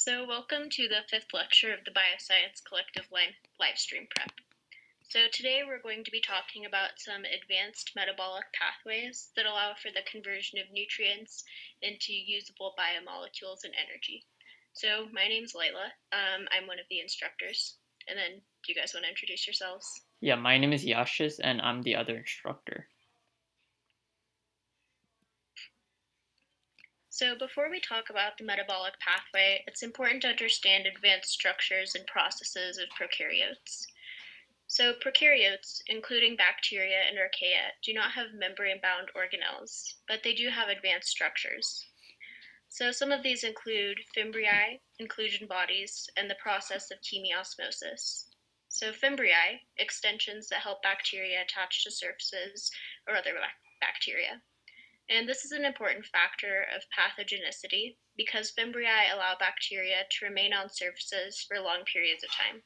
So welcome to the fifth lecture of the Bioscience Collective Livestream Prep. So today we're going to be talking about some advanced metabolic pathways that allow for the conversion of nutrients into usable biomolecules and energy. So my name's Layla. I'm one of the instructors. And then do you guys want to introduce yourselves? Yeah, my name is Yashis and I'm the other instructor. So before we talk about the metabolic pathway, it's important to understand advanced structures and processes of prokaryotes. So prokaryotes, including bacteria and archaea, do not have membrane-bound organelles, but they do have advanced structures. So some of these include fimbriae, inclusion bodies, and the process of chemiosmosis. So fimbriae, extensions that help bacteria attach to surfaces or other bacteria. And this is an important factor of pathogenicity because fimbriae allow bacteria to remain on surfaces for long periods of time.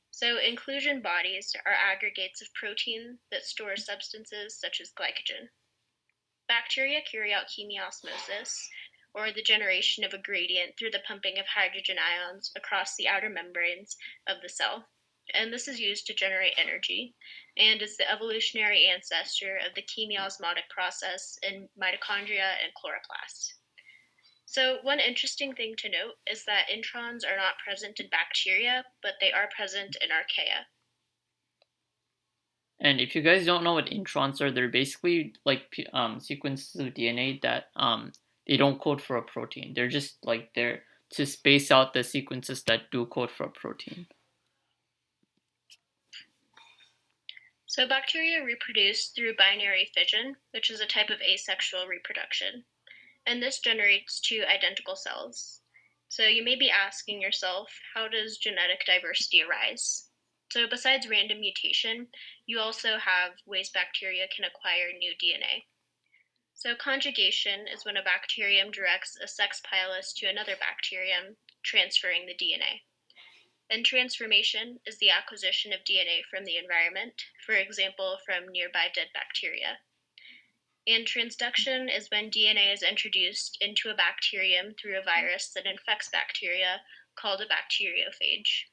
So inclusion bodies are aggregates of protein that store substances such as glycogen. Bacteria carry out chemiosmosis, or the generation of a gradient through the pumping of hydrogen ions across the outer membranes of the cell. And this is used to generate energy and is the evolutionary ancestor of the chemiosmotic process in mitochondria and chloroplasts. So one interesting thing to note is that introns are not present in bacteria, but they are present in archaea. And if you guys don't know what introns are, they're basically like sequences of DNA that they don't code for a protein. They're just like there to space out the sequences that do code for a protein. So bacteria reproduce through binary fission, which is a type of asexual reproduction. And this generates two identical cells. So you may be asking yourself, how does genetic diversity arise? So besides random mutation, you also have ways bacteria can acquire new DNA. So conjugation is when a bacterium directs a sex pilus to another bacterium, transferring the DNA. And transformation is the acquisition of DNA from the environment, for example, from nearby dead bacteria. And transduction is when DNA is introduced into a bacterium through a virus that infects bacteria, called a bacteriophage.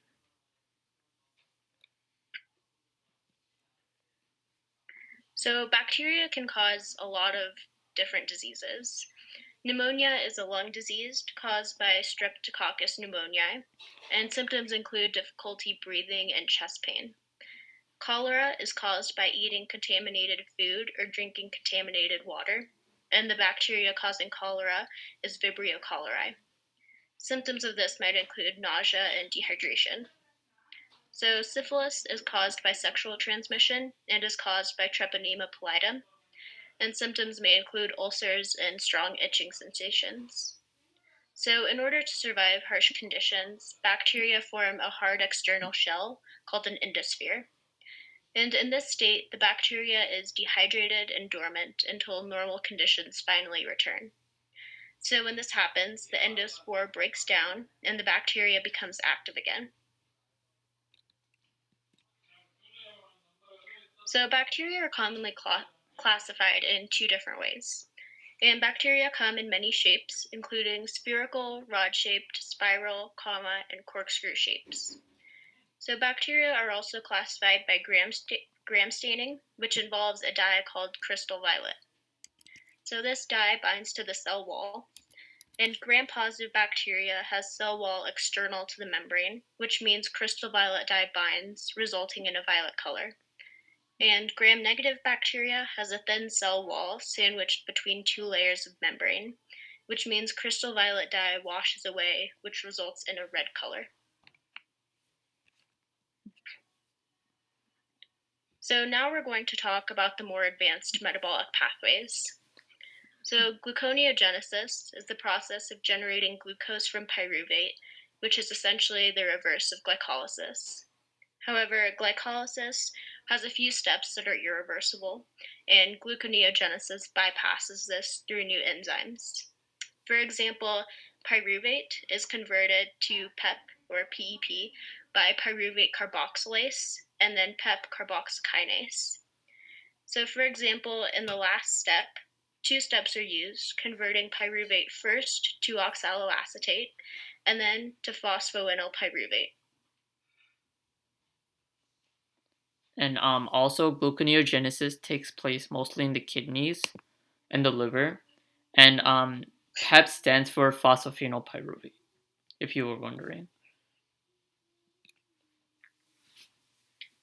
So bacteria can cause a lot of different diseases. Pneumonia is a lung disease caused by Streptococcus pneumoniae, and symptoms include difficulty breathing and chest pain. Cholera is caused by eating contaminated food or drinking contaminated water, and the bacteria causing cholera is Vibrio cholerae. Symptoms of this might include nausea and dehydration. So syphilis is caused by sexual transmission and is caused by Treponema pallidum, and symptoms may include ulcers and strong itching sensations. So in order to survive harsh conditions, bacteria form a hard external shell called an endosphere. And in this state, the bacteria is dehydrated and dormant until normal conditions finally return. So when this happens, the endospore breaks down and the bacteria becomes active again. So bacteria are commonly classified in two different ways. And bacteria come in many shapes, including spherical, rod-shaped, spiral, comma, and corkscrew shapes. So bacteria are also classified by gram staining, which involves a dye called crystal violet. So this dye binds to the cell wall, and gram-positive bacteria has cell wall external to the membrane, which means crystal violet dye binds, resulting in a violet color. And gram-negative bacteria has a thin cell wall sandwiched between two layers of membrane, which means crystal violet dye washes away, which results in a red color. So now we're going to talk about the more advanced metabolic pathways. So gluconeogenesis is the process of generating glucose from pyruvate, which is essentially the reverse of glycolysis. However, glycolysis has a few steps that are irreversible, and gluconeogenesis bypasses this through new enzymes. For example, pyruvate is converted to PEP or PEP by pyruvate carboxylase and then PEP carboxykinase. So for example, in the last step, two steps are used, converting pyruvate first to oxaloacetate and then to phosphoenol pyruvate. And also gluconeogenesis takes place mostly in the kidneys and the liver. And PEP stands for phosphoenolpyruvate, if you were wondering.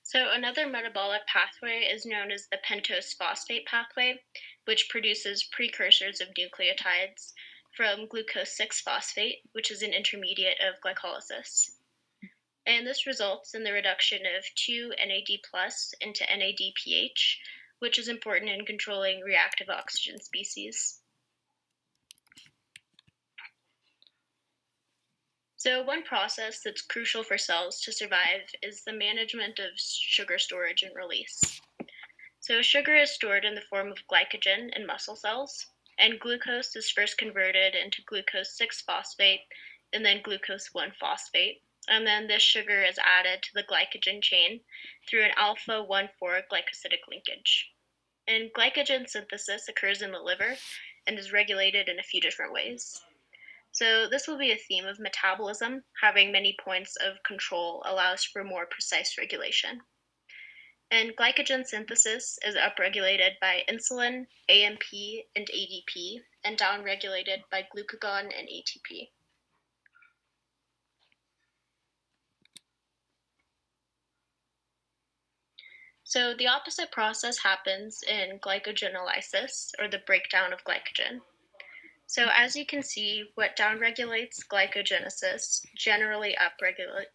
So another metabolic pathway is known as the pentose phosphate pathway, which produces precursors of nucleotides from glucose 6-phosphate, which is an intermediate of glycolysis. And this results in the reduction of 2-NAD plus into NADPH, which is important in controlling reactive oxygen species. So one process that's crucial for cells to survive is the management of sugar storage and release. So sugar is stored in the form of glycogen in muscle cells, and glucose is first converted into glucose 6-phosphate and then glucose 1-phosphate. And then this sugar is added to the glycogen chain through an alpha 1,4 glycosidic linkage. And glycogen synthesis occurs in the liver and is regulated in a few different ways. So this will be a theme of metabolism. Having many points of control allows for more precise regulation. And glycogen synthesis is upregulated by insulin, AMP, and ADP, and downregulated by glucagon and ATP. So the opposite process happens in glycogenolysis, or the breakdown of glycogen. So as you can see, what downregulates glycogenesis generally upregulates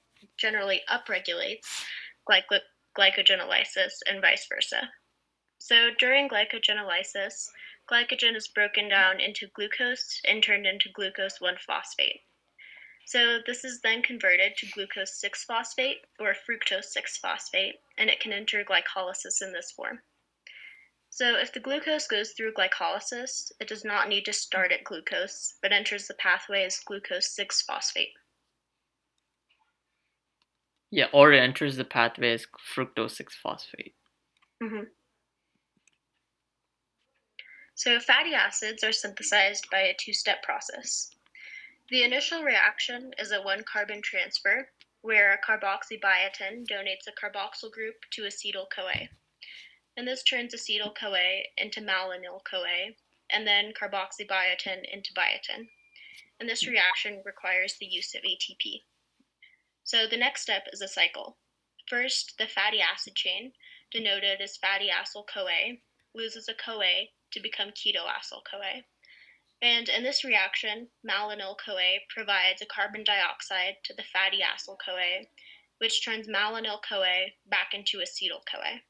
glycogenolysis and vice versa. So during glycogenolysis, glycogen is broken down into glucose and turned into glucose 1-phosphate. So this is then converted to glucose 6-phosphate or fructose 6-phosphate, and it can enter glycolysis in this form. So if the glucose goes through glycolysis, it does not need to start at glucose, but enters the pathway as glucose 6-phosphate. Yeah, or it enters the pathway as fructose 6-phosphate. Mm-hmm. So fatty acids are synthesized by a two-step process. The initial reaction is a one-carbon transfer, where a carboxybiotin donates a carboxyl group to acetyl-CoA. And this turns acetyl-CoA into malonyl-CoA, and then carboxybiotin into biotin. And this reaction requires the use of ATP. So the next step is a cycle. First, the fatty acid chain, denoted as fatty acyl-CoA, loses a CoA to become ketoacyl-CoA. And in this reaction, malonyl-CoA provides a carbon dioxide to the fatty acyl-CoA, which turns malonyl-CoA back into acetyl-CoA.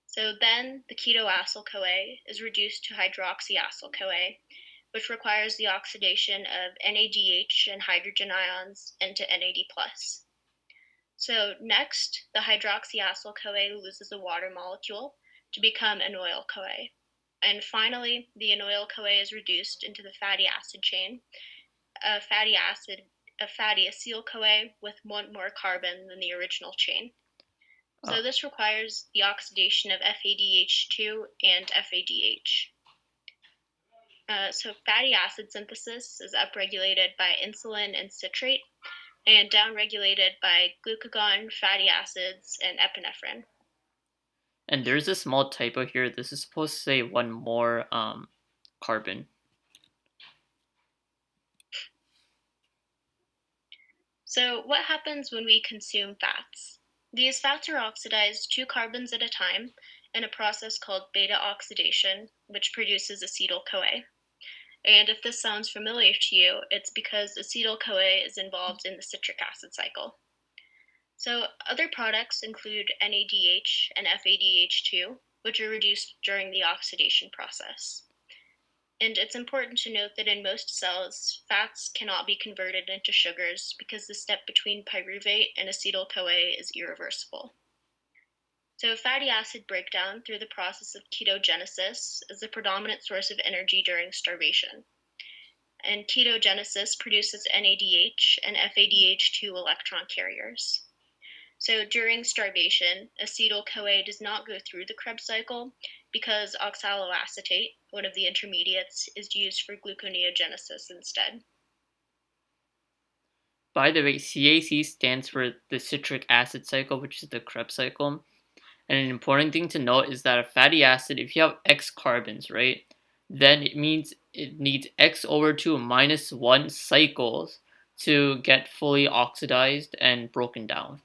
So then the ketoacyl-CoA is reduced to hydroxyacyl-CoA, which requires the oxidation of NADH and hydrogen ions into NAD+. So next, the hydroxyacyl-CoA loses a water molecule to become anoyl-CoA. And finally, the anoyl-CoA is reduced into the fatty acid chain, a fatty acyl-CoA with one more carbon than the original chain. So this requires the oxidation of FADH2 and FADH. So fatty acid synthesis is upregulated by insulin and citrate, and downregulated by glucagon, fatty acids, and epinephrine. And there's a small typo here. This is supposed to say one more carbon. So what happens when we consume fats? These fats are oxidized 2 carbons at a time in a process called beta oxidation, which produces acetyl-CoA. And if this sounds familiar to you, it's because acetyl-CoA is involved in the citric acid cycle. So other products include NADH and FADH2, which are reduced during the oxidation process. And it's important to note that in most cells, fats cannot be converted into sugars because the step between pyruvate and acetyl-CoA is irreversible. So fatty acid breakdown through the process of ketogenesis is the predominant source of energy during starvation. And ketogenesis produces NADH and FADH2 electron carriers. So during starvation, acetyl-CoA does not go through the Krebs cycle, because oxaloacetate, one of the intermediates, is used for gluconeogenesis instead. By the way, CAC stands for the citric acid cycle, which is the Krebs cycle. And an important thing to note is that a fatty acid, if you have X carbons, right, then it means it needs X over 2 minus 1 cycles to get fully oxidized and broken down.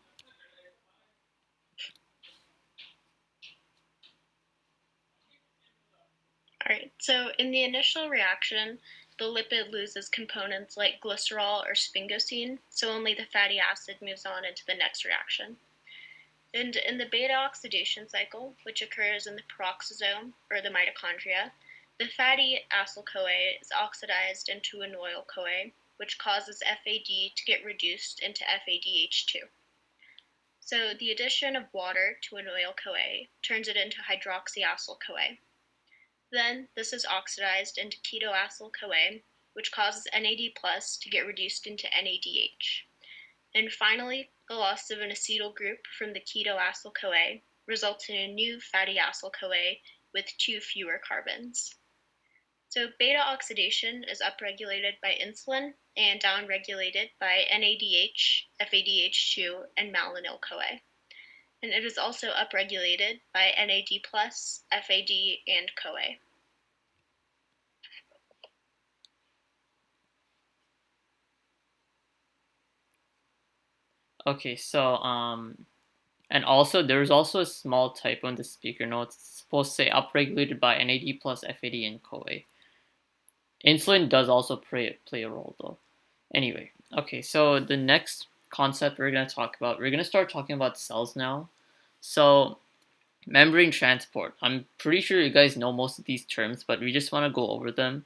Alright, so in the initial reaction, the lipid loses components like glycerol or sphingosine, so only the fatty acid moves on into the next reaction. And in the beta oxidation cycle, which occurs in the peroxisome or the mitochondria, the fatty acyl-CoA is oxidized into an oil-CoA, which causes FAD to get reduced into FADH2. So the addition of water to an oil-CoA turns it into hydroxyacyl-CoA. Then this is oxidized into ketoacyl-CoA, which causes NAD+ to get reduced into NADH. And finally, the loss of an acetyl group from the ketoacyl-CoA results in a new fatty acyl-CoA with 2 fewer carbons. So beta oxidation is upregulated by insulin and downregulated by NADH, FADH2, and malonyl-CoA. And it is also upregulated by NAD+, FAD, and CoA. Okay, so and also there's also a small typo in the speaker notes. It's supposed to say upregulated by NAD plus FAD and CoA. Insulin does also play a role though. Anyway, okay, so the next concept we're gonna talk about, we're gonna start talking about cells now. So membrane transport. I'm pretty sure you guys know most of these terms, but we just want to go over them.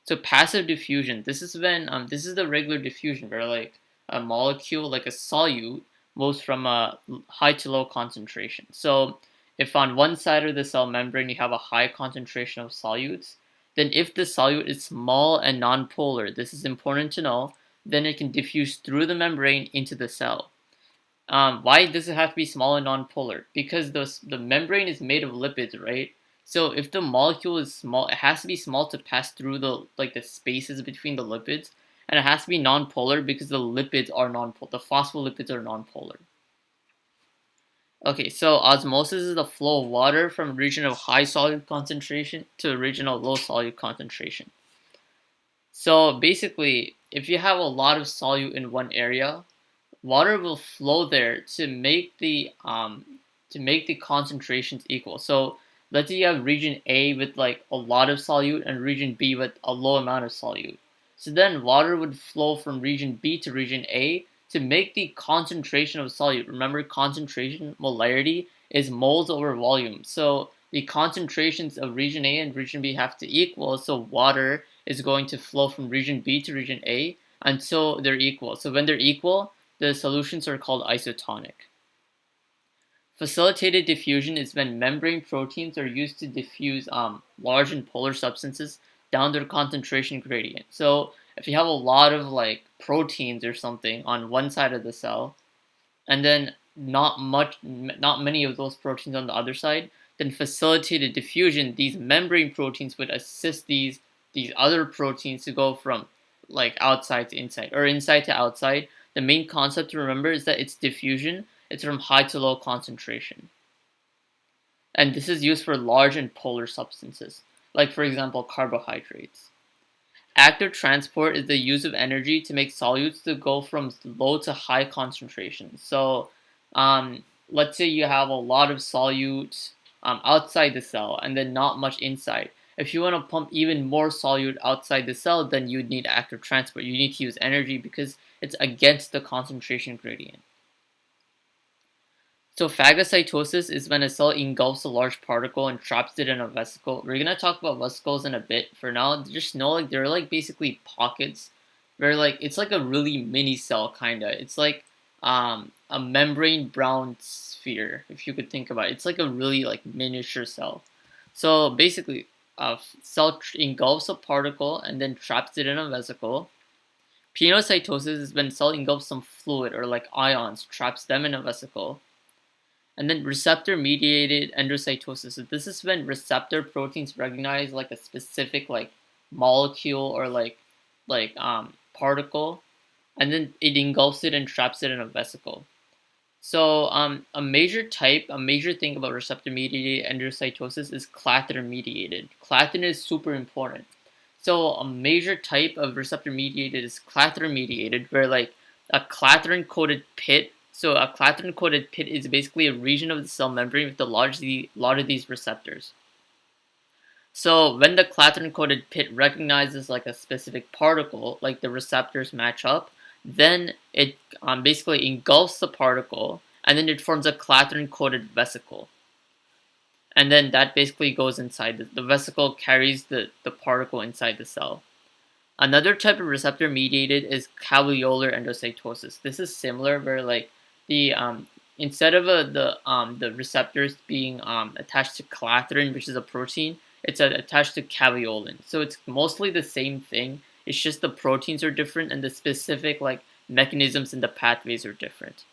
So passive diffusion. This is when this is the regular diffusion where like a molecule, like a solute, moves from a high to low concentration. So if on one side of the cell membrane you have a high concentration of solutes, then if the solute is small and nonpolar, this is important to know, then it can diffuse through the membrane into the cell. Why does it have to be small and nonpolar? Because the membrane is made of lipids, right? So if the molecule is small, it has to be small to pass through the spaces between the lipids, and it has to be nonpolar because the lipids are nonpolar. The phospholipids are nonpolar. Okay, so osmosis is the flow of water from a region of high solute concentration to a region of low solute concentration. So basically, if you have a lot of solute in one area, water will flow there to make the concentrations equal. So let's say you have region A with like a lot of solute and region B with a low amount of solute. So then water would flow from region B to region A to make the concentration of solute. Remember, concentration molarity is moles over volume. So the concentrations of region A and region B have to equal. So water is going to flow from region B to region A until they're equal. So when they're equal, the solutions are called isotonic. Facilitated diffusion is when membrane proteins are used to diffuse large and polar substances down their concentration gradient. So if you have a lot of like proteins or something on one side of the cell, and then not many of those proteins on the other side, then facilitated diffusion, these membrane proteins would assist these other proteins to go from like outside to inside or inside to outside. The main concept to remember is that it's diffusion. It's from high to low concentration. And this is used for large and polar substances, like for example carbohydrates. Active transport is the use of energy to make solutes to go from low to high concentration. So, let's say you have a lot of solute outside the cell and then not much inside. If you want to pump even more solute outside the cell, then you need active transport. You need to use energy because it's against the concentration gradient. So phagocytosis is when a cell engulfs a large particle and traps it in a vesicle. We're gonna talk about vesicles in a bit. For now, just know like they're like basically pockets where like it's like a really mini cell kinda. It's like a membrane brown sphere, if you could think about it. It's like a really like miniature cell. So basically, a cell engulfs a particle and then traps it in a vesicle. Pinocytosis is when cell engulfs some fluid or like ions, traps them in a vesicle. And then receptor-mediated endocytosis. So this is when receptor proteins recognize like a specific like molecule or particle, and then it engulfs it and traps it in a vesicle. So a major thing about receptor-mediated endocytosis is clathrin-mediated. Clathrin is super important. So a major type of receptor-mediated is clathrin-mediated, where like a clathrin-coated pit. So a clathrin-coated pit is basically a region of the cell membrane with a lot of these receptors. So when the clathrin-coated pit recognizes like a specific particle, like the receptors match up, then it basically engulfs the particle, and then it forms a clathrin-coated vesicle. And then that basically goes inside. The vesicle carries the particle inside the cell. Another type of receptor mediated is caveolar endocytosis. This is similar, where like the instead of the receptors being attached to clathrin, which is a protein, it's attached to caveolin. So it's mostly the same thing. It's just the proteins are different and the specific like mechanisms and the pathways are different.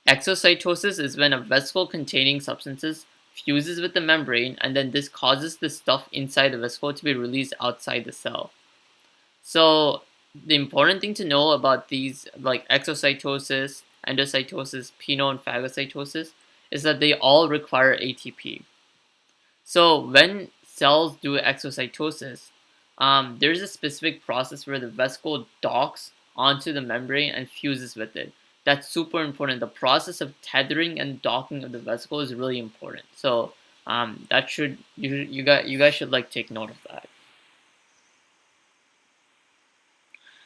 Exocytosis is when a vesicle containing substances fuses with the membrane, and then this causes the stuff inside the vesicle to be released outside the cell. So the important thing to know about these like exocytosis, endocytosis, pino, and phagocytosis is that they all require ATP. So when cells do exocytosis, there's a specific process where the vesicle docks onto the membrane and fuses with it. That's super important. The process of tethering and docking of the vesicle is really important. So that should you guys should like take note of that.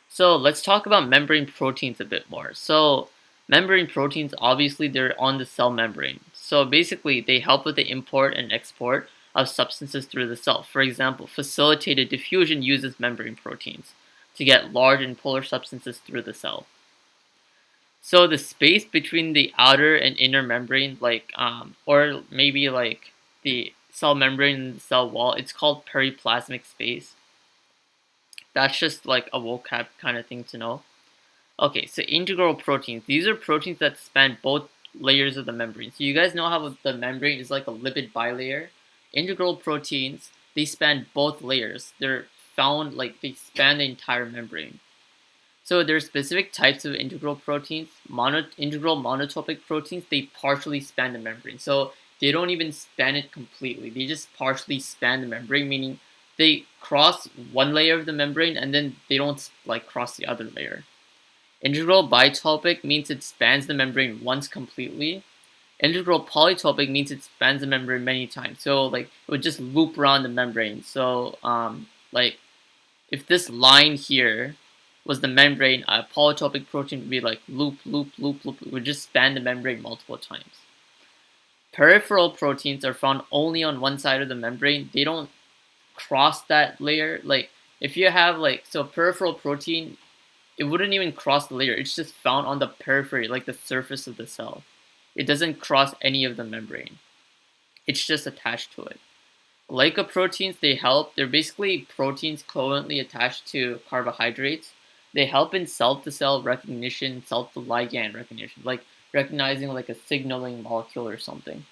So let's talk about membrane proteins a bit more. So membrane proteins, obviously they're on the cell membrane. So basically they help with the import and export of substances through the cell. For example, facilitated diffusion uses membrane proteins to get large and polar substances through the cell. So the space between the outer and inner membrane, or maybe like the cell membrane and the cell wall, it's called periplasmic space. That's just like a vocab kind of thing to know. Okay, so integral proteins. These are proteins that span both layers of the membrane. So you guys know how the membrane is like a lipid bilayer. Integral proteins, they span both layers. They're found like they span the entire membrane. So there are specific types of integral proteins. Integral monotopic proteins, they partially span the membrane. So they don't even span it completely. They just partially span the membrane, meaning they cross one layer of the membrane and then they don't like cross the other layer. Integral bitopic means it spans the membrane once completely. Integral polytopic means it spans the membrane many times. So like it would just loop around the membrane. So like if this line here was the membrane, a polytopic protein would be like loop, loop, loop, loop. It would just span the membrane multiple times. Peripheral proteins are found only on one side of the membrane. They don't cross that layer. Like if you have like, so peripheral protein, it wouldn't even cross the layer. It's just found on the periphery, like the surface of the cell. It doesn't cross any of the membrane. It's just attached to it. Glycoproteins, they help. They're basically proteins covalently attached to carbohydrates. They help in cell-to-cell recognition, cell-to-ligand recognition, like recognizing like a signaling molecule or something.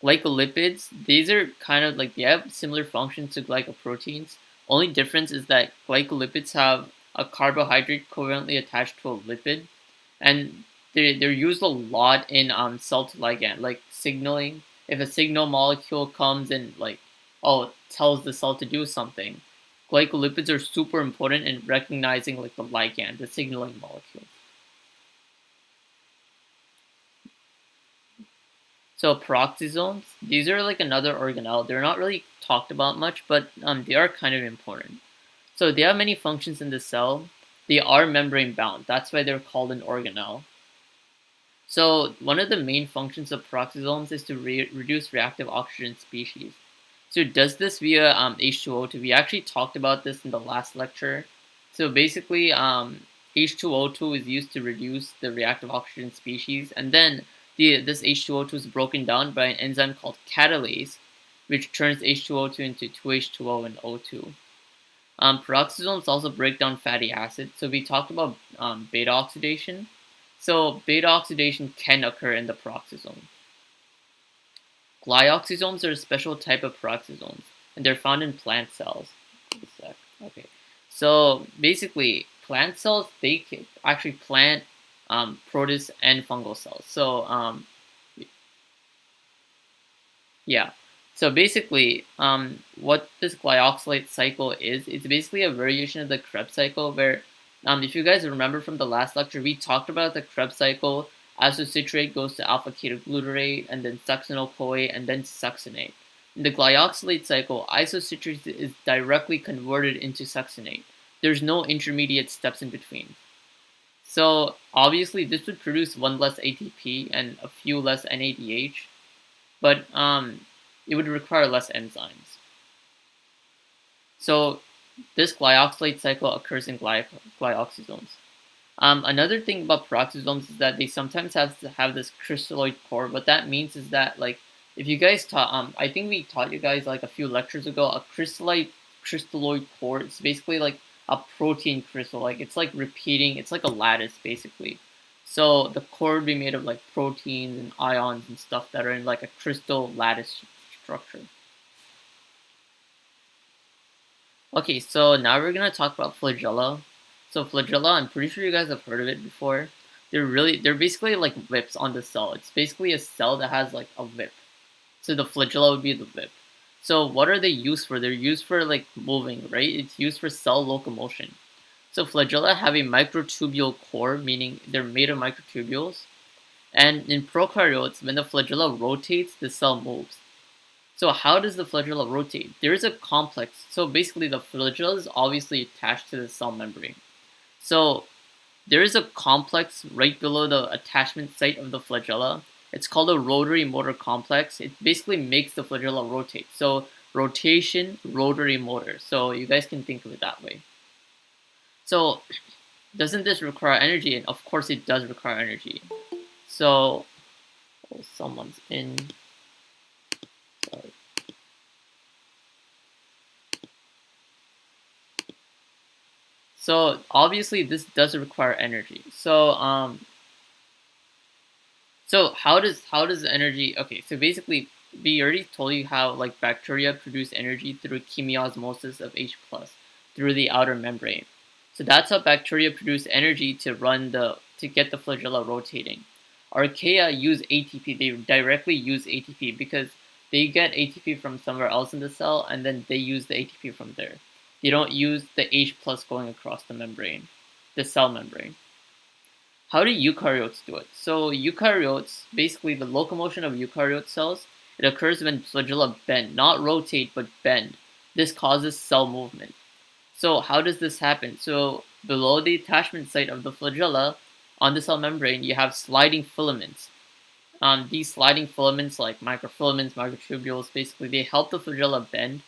Glycolipids, these are kind of like, they have similar functions to glycoproteins. Only difference is that glycolipids have a carbohydrate covalently attached to a lipid, and they're used a lot in cell to ligand, like signaling. If a signal molecule comes and like tells the cell to do something, glycolipids are super important in recognizing like the ligand, the signaling molecule. So peroxisomes, these are like another organelle. They're not really talked about much, but they are kind of important. So they have many functions in the cell. They are membrane bound. That's why they're called an organelle. So one of the main functions of peroxisomes is to reduce reactive oxygen species. So it does this via H2O2. We actually talked about this in the last lecture. So basically, H2O2 is used to reduce the reactive oxygen species, and then this H2O2 is broken down by an enzyme called catalase, which turns H2O2 into 2H2O and O2. Peroxisomes also break down fatty acids. So we talked about beta oxidation. So beta oxidation can occur in the peroxisome. Glyoxysomes are a special type of peroxisomes, and they're found in plant cells. Okay, so basically, plant cells they can actually plant protist and fungal cells. So yeah. So basically, what this glyoxylate cycle is, it's basically a variation of the Krebs cycle where, if you guys remember from the last lecture, we talked about the Krebs cycle. Isocitrate goes to alpha-ketoglutarate, and then succinyl-CoA, and then succinate. In the glyoxylate cycle, isocitrate is directly converted into succinate. There's no intermediate steps in between. So obviously, this would produce one less ATP and a few less NADH, but it would require less enzymes. So this glyoxylate cycle occurs in glyoxysomes. Another thing about peroxisomes is that they sometimes have to have this crystalloid core. What that means is that, like, if you guys taught, I think we taught you guys like a few lectures ago, a crystalloid core. It's basically like a protein crystal. Like it's like repeating. It's like a lattice basically. So the core would be made of like proteins and ions and stuff that are in like a crystal lattice structure. Okay, so now we're gonna talk about flagella. So flagella, I'm pretty sure you guys have heard of it before. They're basically like whips on the cell. It's basically a cell that has like a whip. So the flagella would be the whip. So what are they used for? They're used for like moving, right? It's used for cell locomotion. So flagella have a microtubule core, meaning they're made of microtubules. And in prokaryotes, when the flagella rotates, the cell moves. So how does the flagella rotate? There is a complex. So basically the flagella is obviously attached to the cell membrane. So there is a complex right below the attachment site of the flagella. It's called a rotary motor complex. It basically makes the flagella rotate. So rotation, rotary motor. So you guys can think of it that way. So doesn't this require energy? And of course it does require energy. So someone's in. Sorry. So obviously this does require energy. So how does the energy? Okay, so basically we already told you how like bacteria produce energy through chemiosmosis of H plus through the outer membrane. So that's how bacteria produce energy to get the flagella rotating. Archaea use ATP. They directly use ATP because they get ATP from somewhere else in the cell and then they use the ATP from there. They don't use the H plus going across the membrane, the cell membrane. How do eukaryotes do it? So eukaryotes, basically the locomotion of eukaryote cells, it occurs when flagella bend, not rotate, but bend. This causes cell movement. So how does this happen? So below the attachment site of the flagella, on the cell membrane, you have sliding filaments. These sliding filaments, like microfilaments, microtubules, basically they help the flagella bend,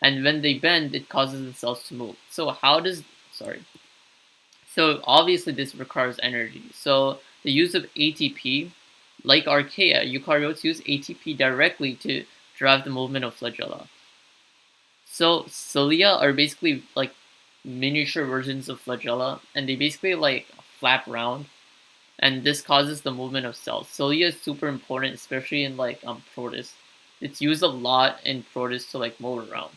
and when they bend, it causes the cells to move. So So obviously this requires energy. So the use of ATP, like archaea, eukaryotes use ATP directly to drive the movement of flagella. So cilia are basically like miniature versions of flagella, and they basically like flap around, and this causes the movement of cells. Cilia is super important, especially in like protists. It's used a lot in protists to like move around.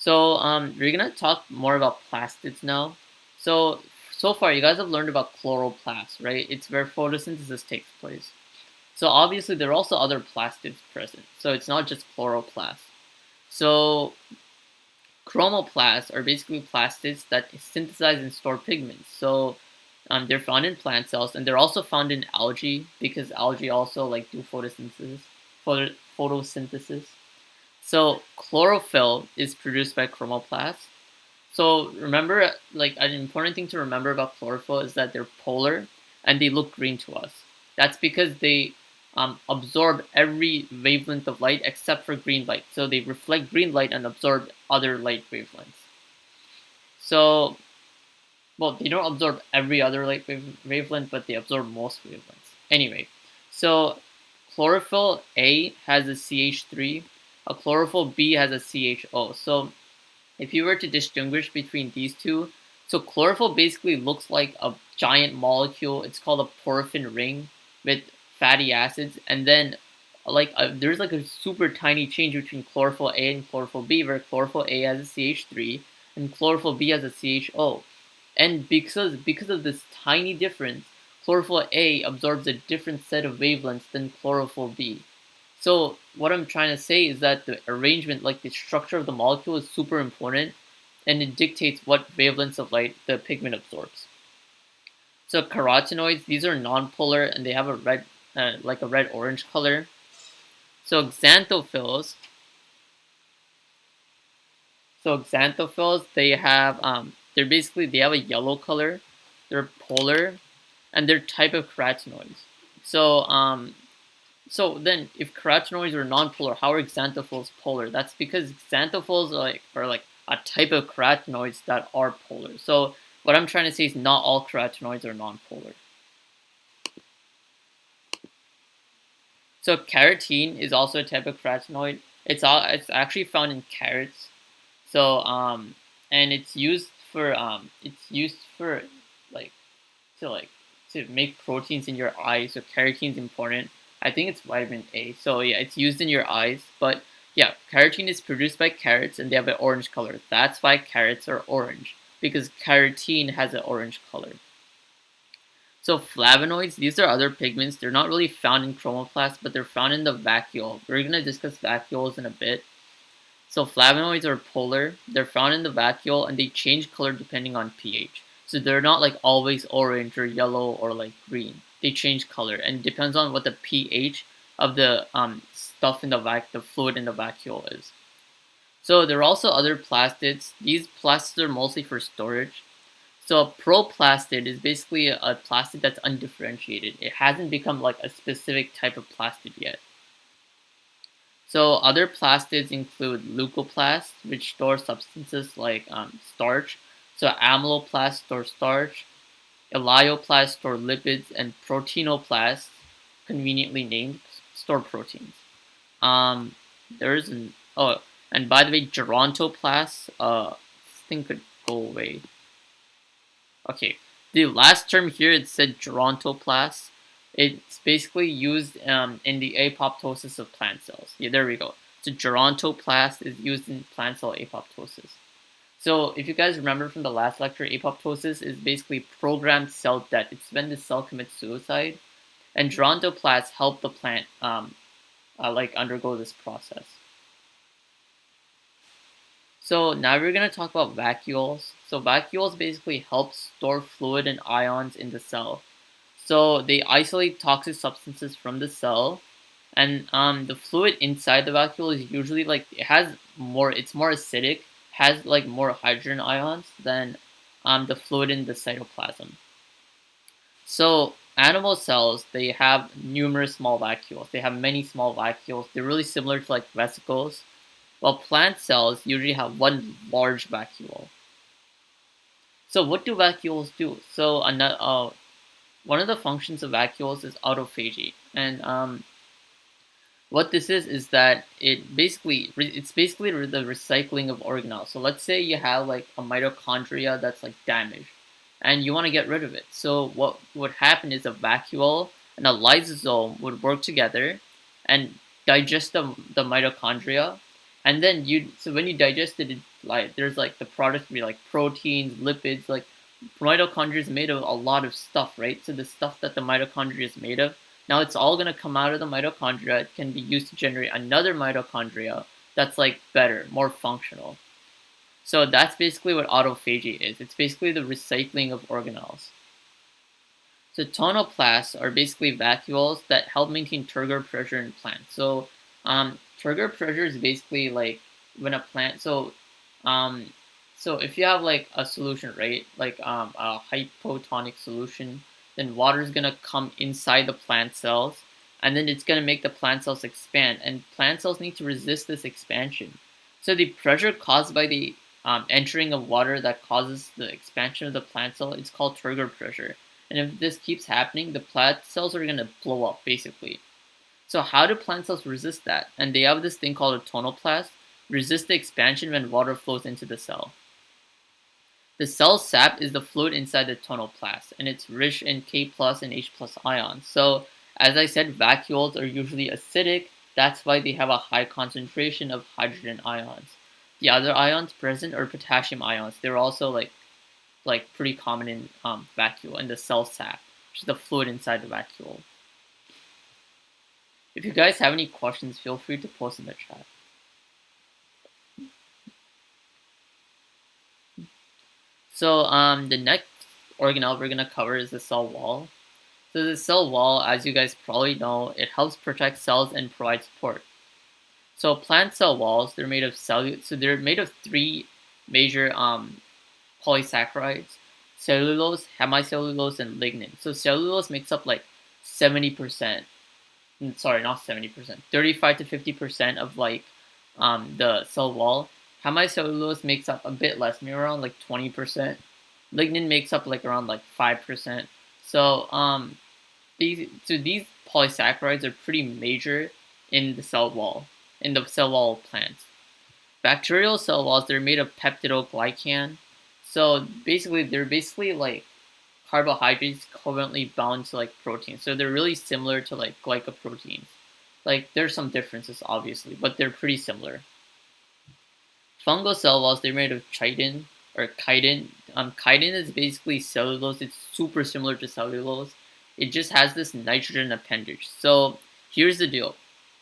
So we're gonna talk more about plastids now. So far you guys have learned about chloroplasts, right? It's where photosynthesis takes place. So obviously there are also other plastids present. So it's not just chloroplasts. So chromoplasts are basically plastids that synthesize and store pigments. So they're found in plant cells, and they're also found in algae because algae also like do photosynthesis. So chlorophyll is produced by chromoplasts. So remember, like an important thing to remember about chlorophyll is that they're polar and they look green to us. That's because they absorb every wavelength of light except for green light. So they reflect green light and absorb other light wavelengths. So, well, they don't absorb every other light wavelength, but they absorb most wavelengths. Anyway, so chlorophyll A has a CH3, a chlorophyll B has a CHO. So If you were to distinguish between these two, so chlorophyll basically looks like a giant molecule. It's called a porphyrin ring with fatty acids, and then there's like a super tiny change between chlorophyll A and chlorophyll B, where chlorophyll A has a CH3 and chlorophyll B has a CHO. And because of this tiny difference, chlorophyll A absorbs a different set of wavelengths than chlorophyll B. So what I'm trying to say is that the arrangement, like the structure of the molecule, is super important, and it dictates what wavelengths of light the pigment absorbs. So carotenoids, these are nonpolar and they have a red, like a red-orange color. So xanthophylls, they have a yellow color. They're polar, and they're type of carotenoids. So so then, if carotenoids are nonpolar, how are xanthophylls polar? That's because xanthophylls are like a type of carotenoids that are polar. So what I'm trying to say is not all carotenoids are nonpolar. So carotene is also a type of carotenoid. It's actually found in carrots. So and it's used for like to like to make proteins in your eyes. So carotene is important. I think it's vitamin A. So yeah, it's used in your eyes. But yeah, carotene is produced by carrots and they have an orange color. That's why carrots are orange, because carotene has an orange color. So flavonoids, these are other pigments. They're not really found in chromoplasts, but they're found in the vacuole. We're going to discuss vacuoles in a bit. So flavonoids are polar. They're found in the vacuole and they change color depending on pH. So they're not like always orange or yellow or like green. They change color and it depends on what the pH of the stuff in the fluid in the vacuole is. So there are also other plastids. These plastids are mostly for storage. So a proplastid is basically a plastid that's undifferentiated. It hasn't become like a specific type of plastid yet. So other plastids include leucoplasts, which store substances like starch. So amyloplasts store starch, elaioplasts store lipids, and proteinoplasts, conveniently named, store proteins. Um, there's an oh, and by the way, gerontoplasts. This thing could go away. Okay, the last term here it said gerontoplasts. It's basically used in the apoptosis of plant cells. Yeah, there we go. So gerontoplast is used in plant cell apoptosis. So if you guys remember from the last lecture, apoptosis is basically programmed cell death. It's when the cell commits suicide, and gerontoplasts help the plant like undergo this process. So now we're going to talk about vacuoles. So vacuoles basically help store fluid and ions in the cell. So they isolate toxic substances from the cell, and the fluid inside the vacuole is usually like it's more acidic, has like more hydrogen ions than the fluid in the cytoplasm. So animal cells, they have numerous small vacuoles. They have many small vacuoles. They're really similar to like vesicles, while plant cells usually have one large vacuole. So what do vacuoles do? So one of the functions of vacuoles is autophagy, and what this is that it's basically the recycling of organelles. So let's say you have like a mitochondria that's like damaged, and you want to get rid of it. So what would happen is a vacuole and a lysosome would work together and digest the mitochondria, and then when you digest it, like there's like the product would be like proteins, lipids, like mitochondria is made of a lot of stuff, right? So the stuff that the mitochondria is made of, now it's all going to come out of the mitochondria. It can be used to generate another mitochondria that's like better, more functional. So that's basically what autophagy is. It's basically the recycling of organelles. So tonoplasts are basically vacuoles that help maintain turgor pressure in plants. So turgor pressure is basically like when a plant. So if you have like a solution, right, like a hypotonic solution, then water is gonna come inside the plant cells, and then it's gonna make the plant cells expand, and plant cells need to resist this expansion. So the pressure caused by the entering of water that causes the expansion of the plant cell, it's called turgor pressure. And if this keeps happening, the plant cells are gonna blow up basically. So how do plant cells resist that? And they have this thing called a tonoplast, resist the expansion when water flows into the cell. The cell sap is the fluid inside the tonoplast, and it's rich in K plus and H plus ions. So, as I said, vacuoles are usually acidic. That's why they have a high concentration of hydrogen ions. The other ions present are potassium ions. They're also like pretty common in vacuole in the cell sap, which is the fluid inside the vacuole. If you guys have any questions, feel free to post in the chat. So the next organelle we're gonna cover is the cell wall. So the cell wall, as you guys probably know, it helps protect cells and provide support. So plant cell walls, they're made of they're made of three major polysaccharides: cellulose, hemicellulose, and lignin. So cellulose makes up like 70%. Sorry, not 70%. 35 to 50% of like the cell wall. Hemicellulose makes up a bit less, maybe around like 20%. Lignin makes up like around like 5%. So these polysaccharides are pretty major in the cell wall, of plants. Bacterial cell walls, they're made of peptidoglycan. So they're like carbohydrates covalently bound to like proteins. So they're really similar to like glycoproteins. Like there's some differences obviously, but they're pretty similar. Fungal cell walls, they're made of chitin or chitin. Chitin is basically cellulose. It's super similar to cellulose. It just has this nitrogen appendage. So here's the deal.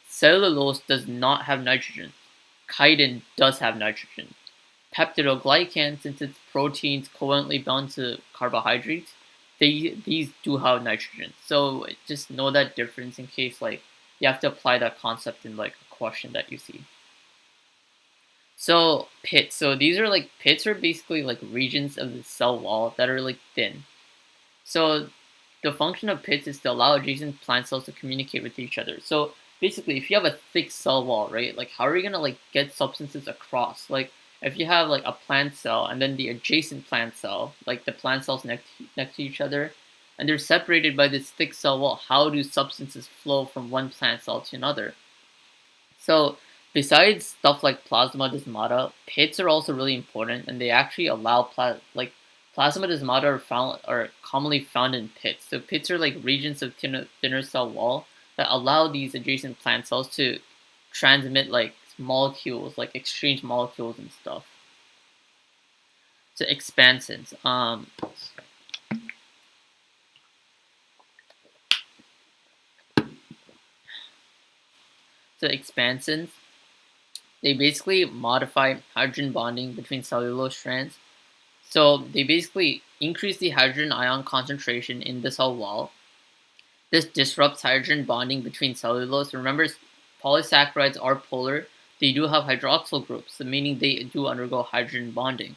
Cellulose does not have nitrogen. Chitin does have nitrogen. Peptidoglycan, since it's proteins covalently bound to carbohydrates, these do have nitrogen. So just know that difference in case like you have to apply that concept in like a question that you see. So pits. So these are like pits are basically like regions of the cell wall that are like thin. So the function of pits is to allow adjacent plant cells to communicate with each other. So basically, if you have a thick cell wall, right, like how are you gonna like get substances across? Like if you have like a plant cell and then the adjacent plant cell, like the plant cells next to each other, and they're separated by this thick cell wall, how do substances flow from one plant cell to another? So besides stuff like plasma desmata, pits are also really important, and they actually allow plasma desmata are commonly found in pits. So pits are like regions of thinner cell wall that allow these adjacent plant cells to transmit like molecules, like exchange molecules and stuff. So expansins. So expansins, they basically modify hydrogen bonding between cellulose strands. So they basically increase the hydrogen ion concentration in the cell wall. This disrupts hydrogen bonding between cellulose. Remember, polysaccharides are polar. They do have hydroxyl groups, meaning they do undergo hydrogen bonding.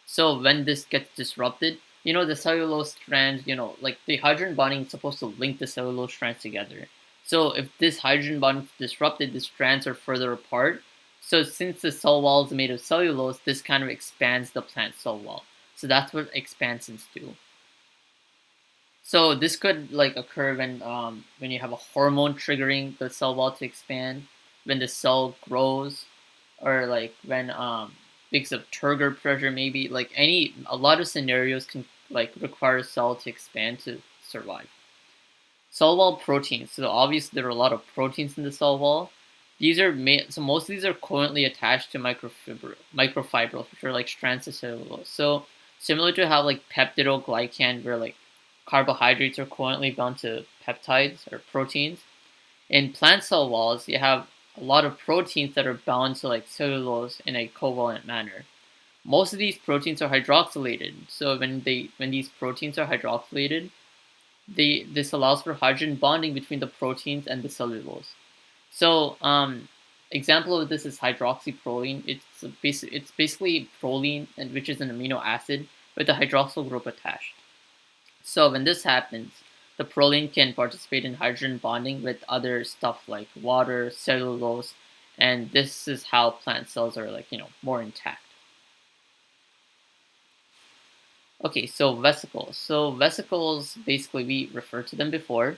So when this gets disrupted, the cellulose strands, like the hydrogen bonding is supposed to link the cellulose strands together. So if this hydrogen bond is disrupted, the strands are further apart. So since the cell wall is made of cellulose, this kind of expands the plant cell wall. So that's what expansins do. So this could like occur when you have a hormone triggering the cell wall to expand, when the cell grows, or like when because of turgor pressure, maybe like a lot of scenarios can like require a cell to expand to survive. Cell wall proteins. So obviously there are a lot of proteins in the cell wall. These are so most of these are covalently attached to microfibrils, which are like strands of cellulose. So similar to how like peptidoglycan, where like carbohydrates are covalently bound to peptides or proteins. In plant cell walls, you have a lot of proteins that are bound to like cellulose in a covalent manner. Most of these proteins are hydroxylated. So when these proteins are hydroxylated, this allows for hydrogen bonding between the proteins and the cellulose. So example of this is hydroxyproline. It's basically proline, which is an amino acid with a hydroxyl group attached. So when this happens, the proline can participate in hydrogen bonding with other stuff like water, cellulose, and this is how plant cells are like, more intact. Okay, so vesicles. So vesicles, basically we referred to them before.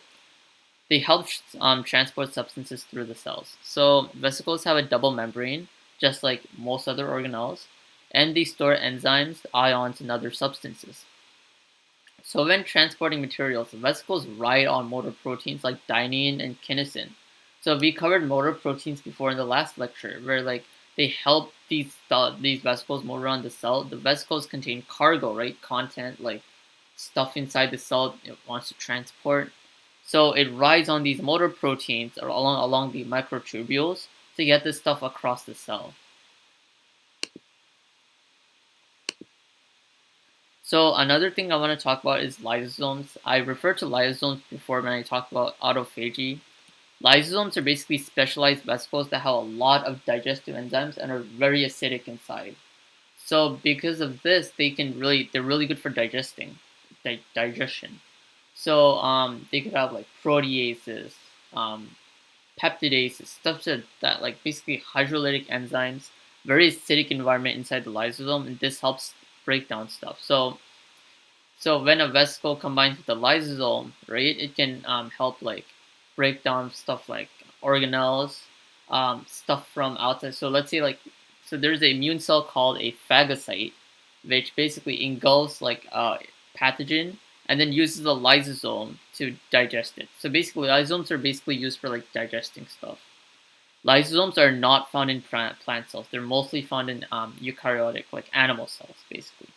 They help transport substances through the cells. So vesicles have a double membrane. just like most other organelles, and they store enzymes, ions, and other substances. So when transporting materials, vesicles ride on motor proteins like dynein and kinesin. So we covered motor proteins before in the last lecture, where like they help these vesicles move around the cell. The vesicles contain cargo, right? Content like stuff inside the cell it wants to transport. So it rides on these motor proteins or along the microtubules to get this stuff across the cell. So another thing I want to talk about is lysosomes. I referred to lysosomes before when I talked about autophagy. Lysosomes are basically specialized vesicles that have a lot of digestive enzymes and are very acidic inside. So because of this, they're really good for digestion. So they could have like proteases, um, peptidases, stuff that like basically hydrolytic enzymes, very acidic environment inside the lysosome, and this helps break down stuff. So when a vesicle combines with the lysosome, right, it can help like break down stuff like organelles, stuff from outside. So let's say like, so there's an immune cell called a phagocyte, which basically engulfs like a pathogen and then uses the lysosome to digest it. So basically, lysosomes are basically used for like digesting stuff. Lysosomes are not found in plant cells. They're mostly found in eukaryotic, like animal cells, basically.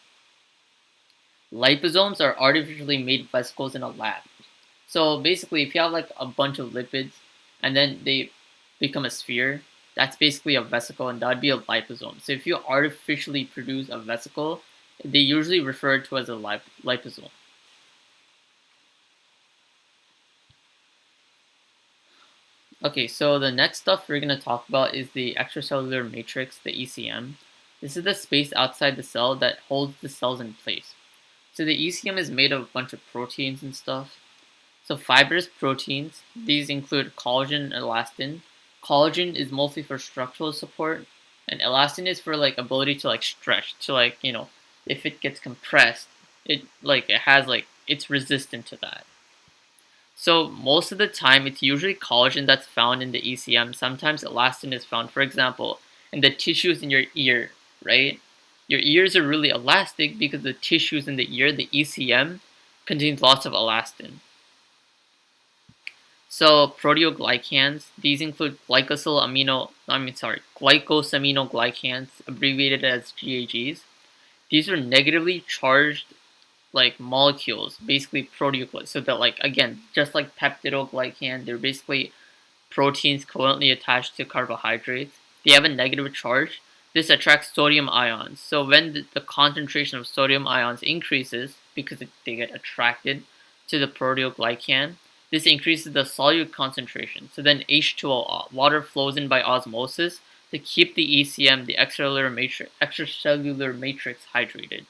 Liposomes are artificially made vesicles in a lab. So basically, if you have like a bunch of lipids and then they become a sphere, that's basically a vesicle, and that'd be a liposome. So if you artificially produce a vesicle, they usually refer to as a liposome. Okay, so the next stuff we're going to talk about is the extracellular matrix, the ECM. This is the space outside the cell that holds the cells in place. So the ECM is made of a bunch of proteins and stuff. So fibrous proteins, these include collagen and elastin. Collagen is mostly for structural support, and elastin is for like ability to like stretch, to like, if it gets compressed, it has like it's resistant to that. So most of the time it's usually collagen that's found in the ECM. Sometimes elastin is found, for example, in the tissues in your ear, right? Your ears are really elastic because the tissues in the ear, the ECM, contains lots of elastin. So proteoglycans, these include glycosaminoglycans, abbreviated as GAGs. These are negatively charged like molecules, basically proteoglycans. So that like again, just like peptidoglycan, they're basically proteins covalently attached to carbohydrates. They have a negative charge. This attracts sodium ions. So when the concentration of sodium ions increases, because they get attracted to the proteoglycan, this increases the solute concentration. So then H2O, water, flows in by osmosis to keep the ECM, the extracellular matrix, hydrated.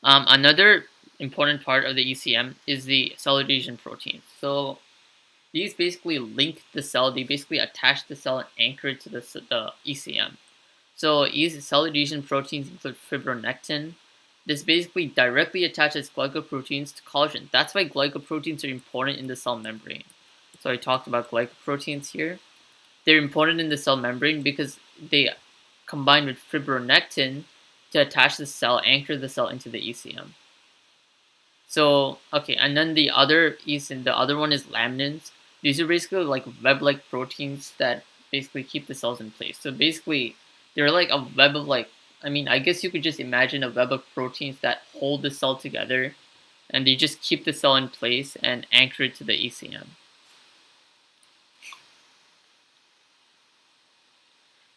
Another important part of the ECM is the cell adhesion proteins. So these basically link the cell. They basically attach the cell and anchor it to the ECM. So cell adhesion proteins include fibronectin. This basically directly attaches glycoproteins to collagen. That's why glycoproteins are important in the cell membrane. So I talked about glycoproteins here. They're important in the cell membrane because they combine with fibronectin to attach the cell, anchor the cell into the ECM. So okay, and then the other one is laminin. These are basically like web-like proteins that basically keep the cells in place. So basically, they're like a web of like, I guess you could just imagine a web of proteins that hold the cell together, and they just keep the cell in place and anchor it to the ECM.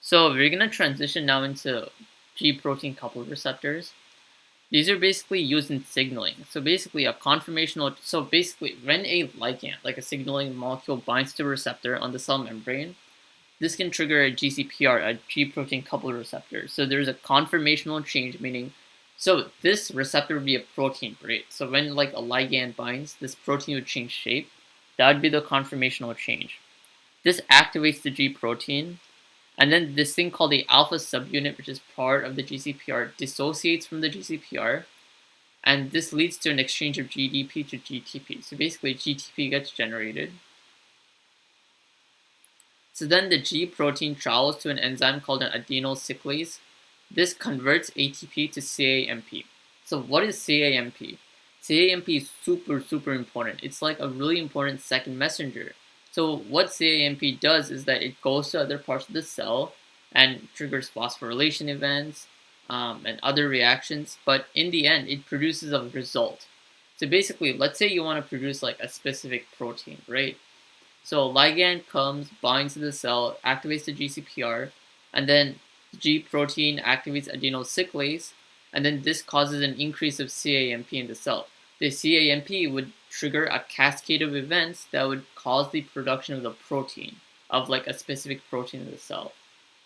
So we're gonna transition now into G protein coupled receptors. These are basically used in signaling. So basically when a ligand, like a signaling molecule, binds to a receptor on the cell membrane, this can trigger a GCPR, a G protein coupled receptor. So there's a conformational change, meaning, so this receptor would be a protein, right? So when like a ligand binds, this protein would change shape. That would be the conformational change. This activates the G protein, and then this thing called the alpha subunit, which is part of the GCPR, dissociates from the GCPR, and this leads to an exchange of GDP to GTP. So basically, GTP gets generated. So then the G protein travels to an enzyme called an adenyl cyclase. This converts ATP to CAMP. So what is CAMP? CAMP is super important. It's like a really important second messenger. So what CAMP does is that it goes to other parts of the cell and triggers phosphorylation events and other reactions, but in the end it produces a result. So basically, let's say you want to produce like a specific protein, right? So ligand comes, binds to the cell, activates the GCPR, and then G protein activates adenyl cyclase, and then this causes an increase of CAMP in the cell. The CAMP would trigger a cascade of events that would cause the production of the protein, of like a specific protein in the cell.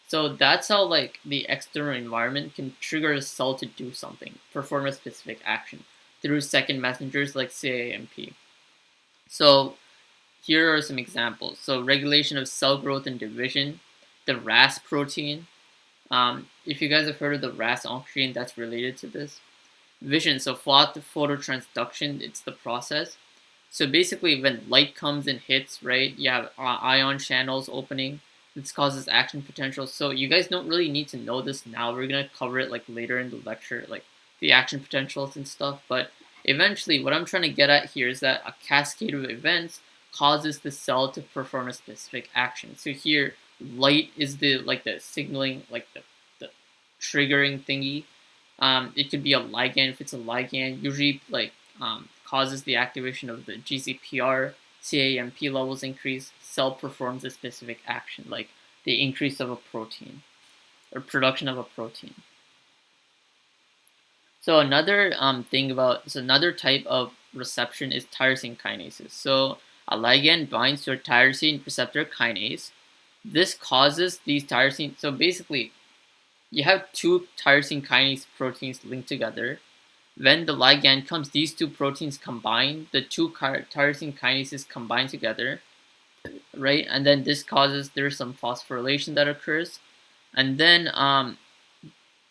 So that's how like the external environment can trigger a cell to do something, perform a specific action through second messengers like CAMP. So here are some examples. So regulation of cell growth and division, the RAS protein. If you guys have heard of the RAS oncogene, that's related to this. Vision, so phototransduction, it's the process. So basically, when light comes and hits, right, you have ion channels opening. This causes action potential. So you guys don't really need to know this now. We're gonna cover it like later in the lecture, like the action potentials and stuff. But eventually, what I'm trying to get at here is that a cascade of events causes the cell to perform a specific action. So here, light is the like the signaling, like the triggering thingy. It could be a ligand. If it's a ligand, usually like causes the activation of the GCPR, CAMP levels increase. Cell performs a specific action, like the increase of a protein or production of a protein. So another another type of reception is tyrosine kinases. So a ligand binds to a tyrosine receptor kinase. This causes these tyrosine. So basically, you have two tyrosine kinase proteins linked together. When the ligand comes, these two proteins combine. The two tyrosine kinases combine together, right? And then this causes there's some phosphorylation that occurs, and then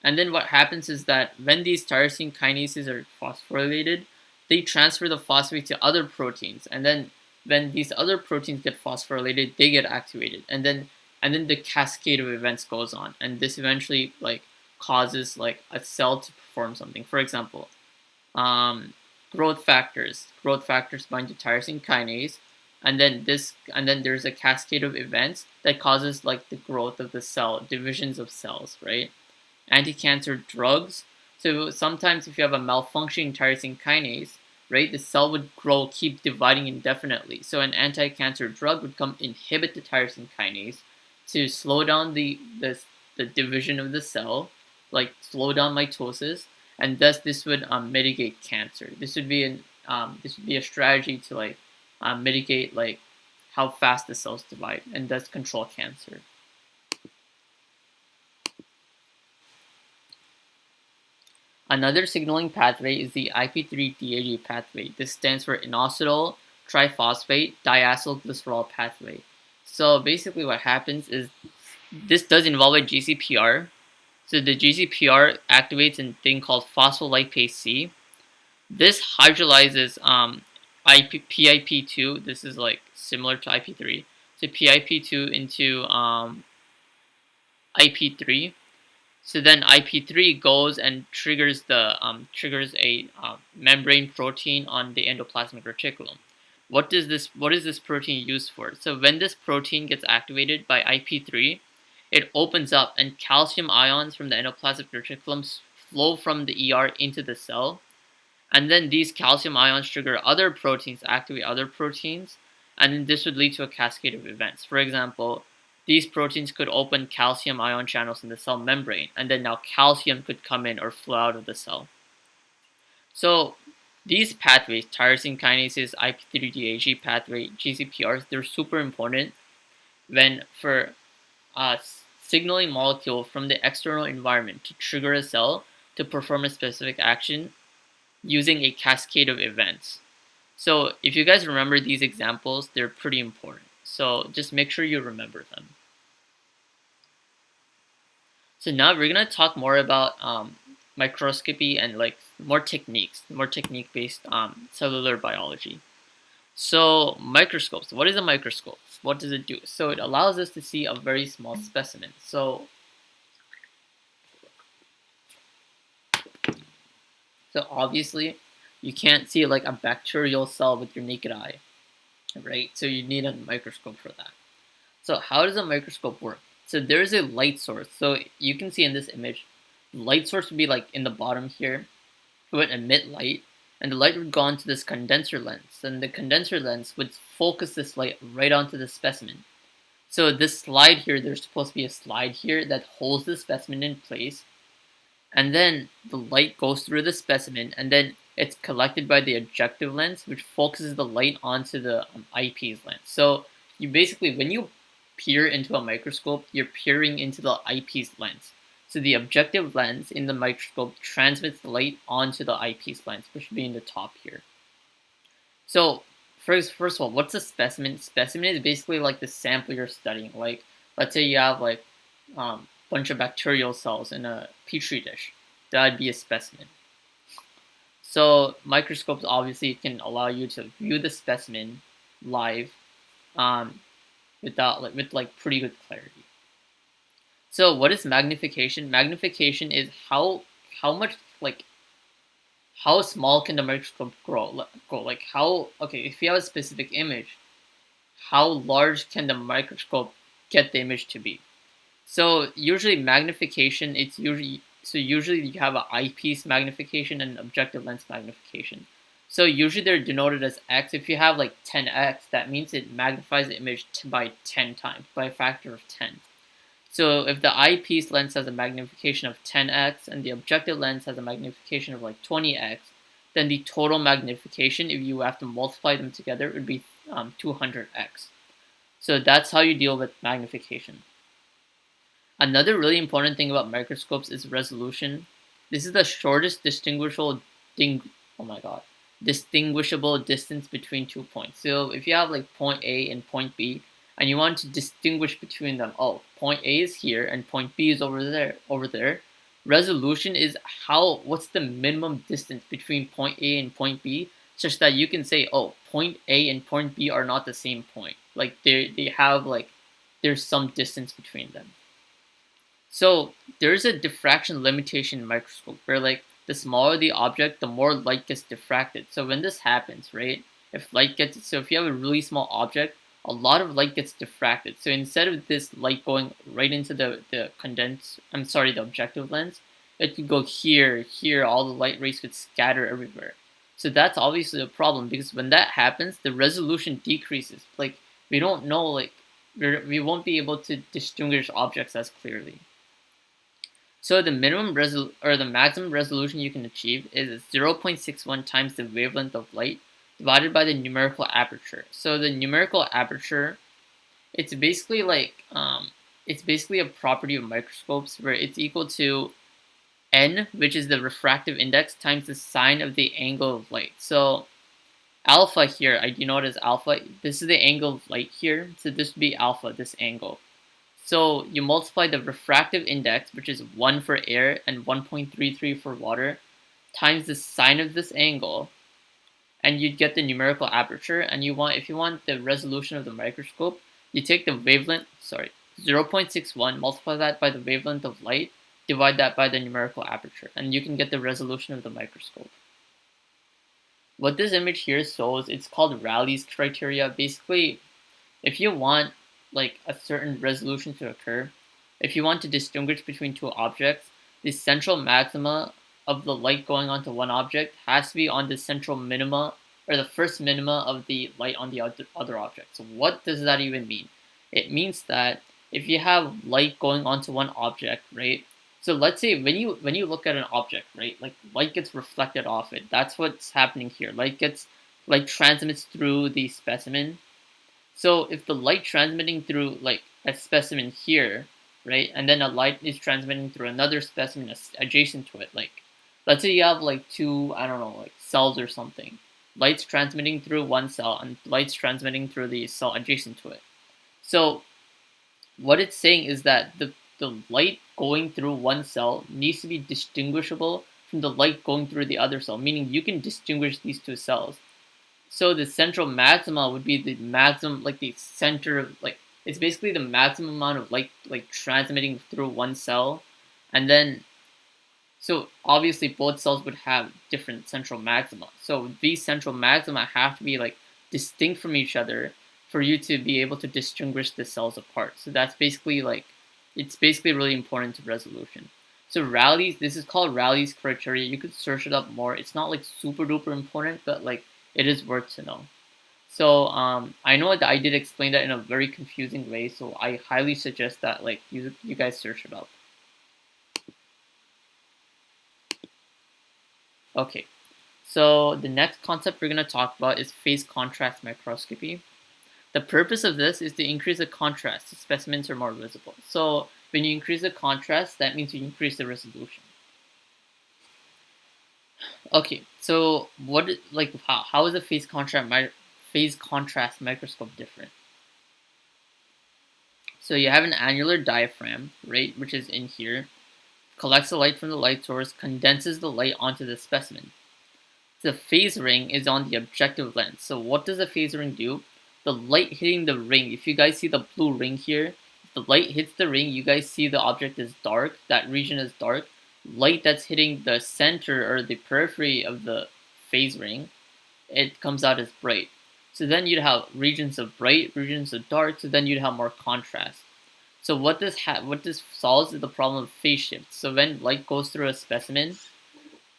what happens is that when these tyrosine kinases are phosphorylated, they transfer the phosphate to other proteins, and then when these other proteins get phosphorylated, they get activated, and then the cascade of events goes on, and this eventually like causes like a cell to perform something. For example, um, growth factors. Growth factors bind to tyrosine kinase, and then there's a cascade of events that causes like the growth of the cell, divisions of cells, right? Anti-cancer drugs. So sometimes if you have a malfunctioning tyrosine kinase, right, the cell would grow, keep dividing indefinitely. So an anti-cancer drug would come inhibit the tyrosine kinase to slow down the division of the cell, like slow down mitosis, and thus this would mitigate cancer. This would be a strategy to like mitigate like how fast the cells divide and thus control cancer. Another signaling pathway is the IP3-DAG pathway. This stands for inositol triphosphate diacylglycerol pathway. So basically what happens is this does involve a GCPR. So the GCPR activates a thing called phospholipase C. This hydrolyzes PIP2. This is like similar to IP3. So PIP2 into IP3. So then IP3 goes and triggers a membrane protein on the endoplasmic reticulum. What is this protein used for? So when this protein gets activated by IP3, it opens up and calcium ions from the endoplasmic reticulum flow from the ER into the cell, and then these calcium ions trigger other proteins, activate other proteins, and then this would lead to a cascade of events. For example, these proteins could open calcium ion channels in the cell membrane, and then now calcium could come in or flow out of the cell. So these pathways, tyrosine kinases, IP3-DAG pathway, GCPRs, they're super important when for a signaling molecule from the external environment to trigger a cell to perform a specific action using a cascade of events. So if you guys remember these examples, they're pretty important. So just make sure you remember them. So now we're gonna talk more about microscopy and like more technique-based cellular biology. So microscopes. What is a microscope? what does it do? So it allows us to see a very small specimen. So obviously, you can't see like a bacterial cell with your naked eye, right? So you need a microscope for that. So how does a microscope work? So there's a light source. So you can see in this image, the light source would be like in the bottom here. It would emit light, and the light would go onto this condenser lens. And the condenser lens would focus this light right onto the specimen. So this slide here, there's supposed to be a slide here that holds the specimen in place, and then the light goes through the specimen, and then it's collected by the objective lens, which focuses the light onto the eyepiece lens. So you basically, when you peer into a microscope, you're peering into the eyepiece lens. So the objective lens in the microscope transmits the light onto the eyepiece lens, which should be in the top here. So first of all, what's a specimen? Specimen is basically like the sample you're studying. Like, let's say you have like bunch of bacterial cells in a petri dish. That'd be a specimen. So microscopes obviously can allow you to view the specimen live, with pretty good clarity. So what is magnification? Magnification is how much like how small can the microscope go? Like how, okay, if you have a specific image, how large can the microscope get the image to be? So usually magnification, usually you have an eyepiece magnification and an objective lens magnification. So usually they're denoted as x. If you have like 10x, that means it magnifies the image by 10 times, by a factor of 10. So if the eyepiece lens has a magnification of 10x and the objective lens has a magnification of like 20x, then the total magnification, if you have to multiply them together, would be 200x. So that's how you deal with magnification. Another really important thing about microscopes is resolution. This is the shortest distinguishable distance between 2 points. So if you have like point A and point B, and you want to distinguish between them, oh, point A is here and point B is over there. Resolution is what's the minimum distance between point A and point B, such that you can say, oh, point A and point B are not the same point. Like they have like there's some distance between them. So there's a diffraction limitation in microscope where like the smaller the object, the more light gets diffracted. So when this happens, right? If you have a really small object, a lot of light gets diffracted. So instead of this light going right into the objective lens, it could go here, all the light rays could scatter everywhere. So that's obviously a problem, because when that happens, the resolution decreases. Like we don't know, like we won't be able to distinguish objects as clearly. So the maximum resolution you can achieve is 0.61 times the wavelength of light divided by the numerical aperture. So the numerical aperture, it's basically a property of microscopes where it's equal to n, which is the refractive index, times the sine of the angle of light. So alpha here, I denote as alpha. This is the angle of light here, so this would be alpha, this angle. So you multiply the refractive index, which is 1 for air and 1.33 for water, times the sine of this angle, and you'd get the numerical aperture. And if you want the resolution of the microscope, you take the wavelength, 0.61, multiply that by the wavelength of light, divide that by the numerical aperture, and you can get the resolution of the microscope. What this image here shows, it's called Rayleigh's criteria. Basically, if you want like a certain resolution to occur, if you want to distinguish between two objects, the central maxima of the light going onto one object has to be on the central minima, or the first minima of the light on the other object. So what does that even mean? It means that if you have light going onto one object, right? So let's say when you look at an object, right, like light gets reflected off it. That's what's happening here. Light transmits through the specimen. So if the light transmitting through like a specimen here, right, and then a light is transmitting through another specimen adjacent to it, like let's say you have like two, I don't know, like cells or something. Light's transmitting through one cell and light's transmitting through the cell adjacent to it. So what it's saying is that the light going through one cell needs to be distinguishable from the light going through the other cell, meaning you can distinguish these two cells. So the central maxima would be the maximum, like the center of, like, it's basically the maximum amount of light like transmitting through one cell, and then so obviously both cells would have different central maxima. So these central maxima have to be like distinct from each other for you to be able to distinguish the cells apart. So that's basically like, it's basically really important to resolution. So Rayleigh's, this is called Rayleigh's criteria. You could search it up more. It's not like super duper important, but like it is worth to know. So I know that I did explain that in a very confusing way. So I highly suggest that like you guys search it up. Okay. So the next concept we're going to talk about is phase contrast microscopy. The purpose of this is to increase the contrast so specimens are more visible. So when you increase the contrast, that means you increase the resolution. Okay, so what like how is a phase contrast microscope different? So you have an annular diaphragm, right, which is in here, collects the light from the light source, condenses the light onto the specimen. The phase ring is on the objective lens. So what does the phase ring do? The light hitting the ring, if you guys see the blue ring here, if the light hits the ring, you guys see the object is dark, that region is dark. Light that's hitting the center or the periphery of the phase ring, it comes out as bright. So then you'd have regions of bright, regions of dark, so then you'd have more contrast. So what this solves is the problem of phase shift. So when light goes through a specimen,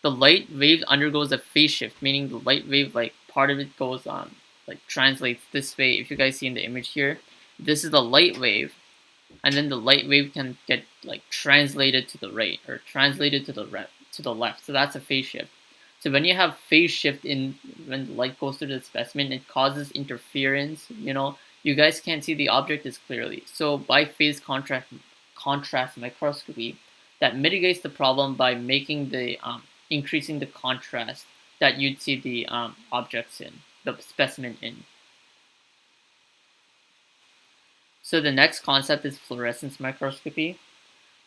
the light wave undergoes a phase shift, meaning the light wave, like part of it goes on, like translates this way. If you guys see in the image here, this is the light wave, and then the light wave can get like translated to the right or translated to the left. So that's a phase shift. So when you have phase shift in when the light goes through the specimen, it causes interference. You guys can't see the object as clearly. So by phase contrast microscopy, that mitigates the problem by making the increasing the contrast that you'd see the objects in, the specimen in. So the next concept is fluorescence microscopy.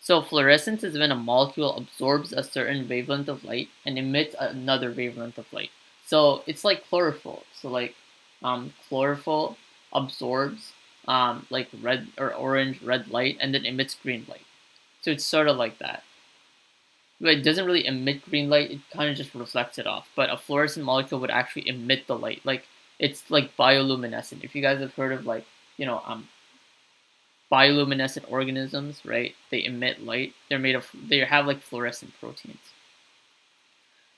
So fluorescence is when a molecule absorbs a certain wavelength of light and emits another wavelength of light. So it's like chlorophyll. So like chlorophyll absorbs like red or orange red light and then emits green light. So it's sort of like that. But it doesn't really emit green light, it kind of just reflects it off. But a fluorescent molecule would actually emit the light. Like it's like bioluminescent. If you guys have heard of like, bioluminescent organisms, right? They emit light. They have like fluorescent proteins.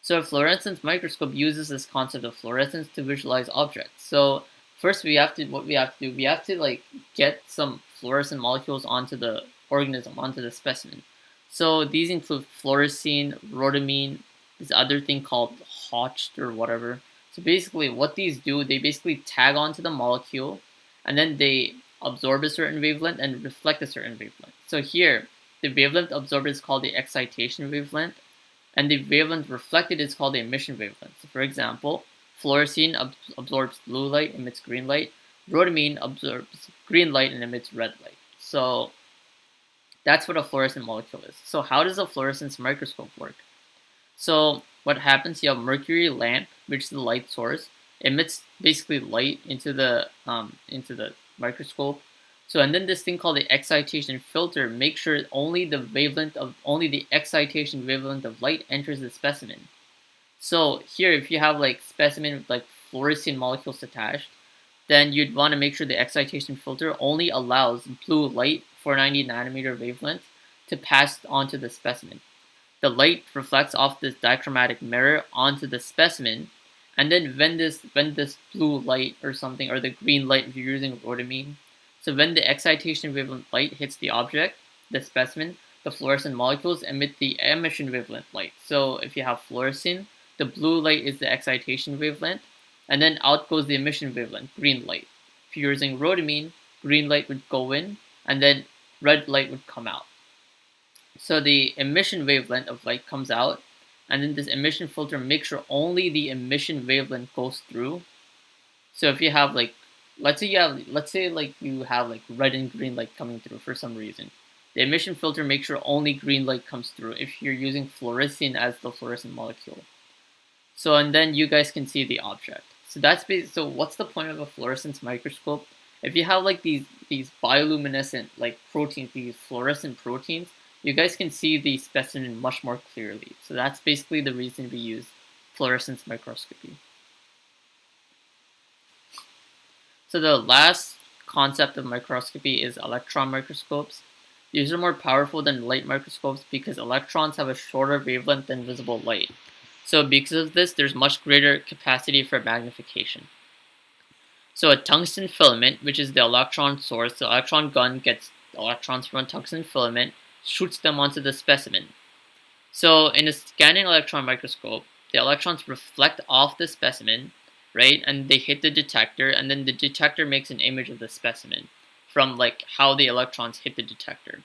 So a fluorescence microscope uses this concept of fluorescence to visualize objects. So first we have to like get some fluorescent molecules onto the organism, onto the specimen. So these include fluorescein, rhodamine, this other thing called Hocht or whatever. So basically what these do, they basically tag onto the molecule and then they absorb a certain wavelength and reflect a certain wavelength. So here, the wavelength absorbed is called the excitation wavelength, and the wavelength reflected is called the emission wavelength. So for example, fluorescein absorbs blue light, emits green light. Rhodamine absorbs green light and emits red light. So that's what a fluorescent molecule is. So how does a fluorescence microscope work? So what happens, you have mercury lamp, which is the light source, emits basically light into the microscope. So and then this thing called the excitation filter makes sure only the excitation wavelength of light enters the specimen. So here, if you have like specimen with like fluorescent molecules attached, then you'd want to make sure the excitation filter only allows blue light 490 nanometer wavelength to pass onto the specimen. The light reflects off this dichromatic mirror onto the specimen, and then when this blue light or something, or the green light if you're using rhodamine, so when the excitation wavelength light hits the object, the specimen, the fluorescent molecules emit the emission wavelength light. So if you have fluorescein, the blue light is the excitation wavelength, and then out goes the emission wavelength, green light. If you're using rhodamine, green light would go in, and then red light would come out. So the emission wavelength of light comes out, and then this emission filter makes sure only the emission wavelength goes through. So if you have like, let's say you have like red and green light coming through for some reason, the emission filter makes sure only green light comes through if you're using fluorescein as the fluorescent molecule. So and then you guys can see the object. So so what's the point of a fluorescence microscope? If you have like these bioluminescent like proteins, these fluorescent proteins, you guys can see the specimen much more clearly. So that's basically the reason we use fluorescence microscopy. So the last concept of microscopy is electron microscopes. These are more powerful than light microscopes because electrons have a shorter wavelength than visible light. So because of this, there's much greater capacity for magnification. So a tungsten filament, which is the electron source, the electron gun gets electrons from a tungsten filament, shoots them onto the specimen. So in a scanning electron microscope, the electrons reflect off the specimen, right, and they hit the detector, and then the detector makes an image of the specimen from like how the electrons hit the detector.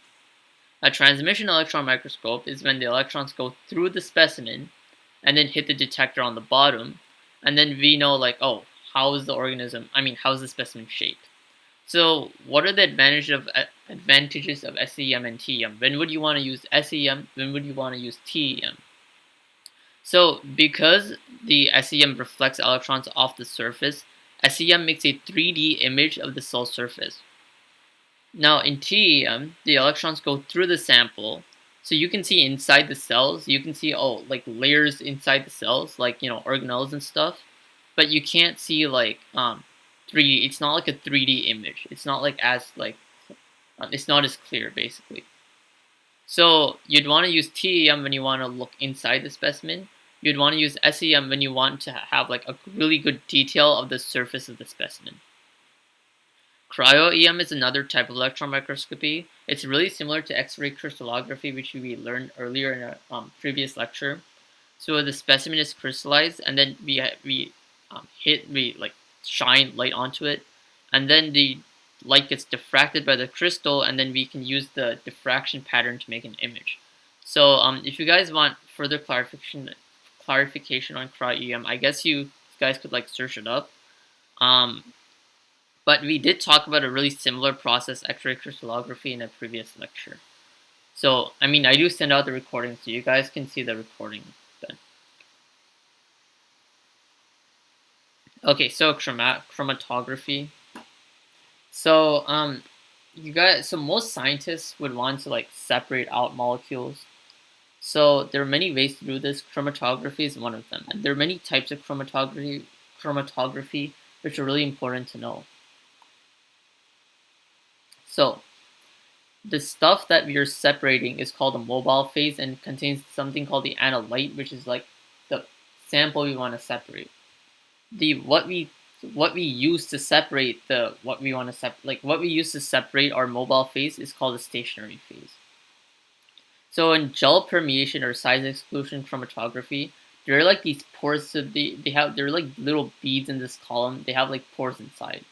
A transmission electron microscope is when the electrons go through the specimen and then hit the detector on the bottom, and then we know like, oh, how is the organism, how is the specimen shaped? So what are the advantages of SEM and TEM? When would you want to use SEM? When would you want to use TEM? So because the SEM reflects electrons off the surface, SEM makes a 3D image of the cell surface. Now in TEM, the electrons go through the sample, so you can see inside the cells, you can see like layers inside the cells, like organelles and stuff, but you can't see like 3D. It's not like a 3D image. It's not like as like it's not as clear basically. So you'd want to use TEM when you want to look inside the specimen. You'd want to use SEM when you want to have like a really good detail of the surface of the specimen. Cryo-EM is another type of electron microscopy. It's really similar to X-ray crystallography, which we learned earlier in a previous lecture. So the specimen is crystallized, and then we like shine light onto it, and then the light gets diffracted by the crystal, and then we can use the diffraction pattern to make an image. So if you guys want further clarification on cryo-EM, I guess you guys could like search it up. But we did talk about a really similar process, X-ray crystallography, in a previous lecture. So, I do send out the recording so you guys can see the recording then. Okay, so chromatography. So, so most scientists would want to like separate out molecules. So there are many ways to do this. Chromatography is one of them, and there are many types of chromatography, which are really important to know. So the stuff that we are separating is called a mobile phase and contains something called the analyte, which is like the sample we want to separate. What we use to separate what we want to separate, what we use to separate our mobile phase is called a stationary phase. So in gel permeation or size exclusion chromatography, there are like these pores. So they're like little beads in this column. They have like pores inside.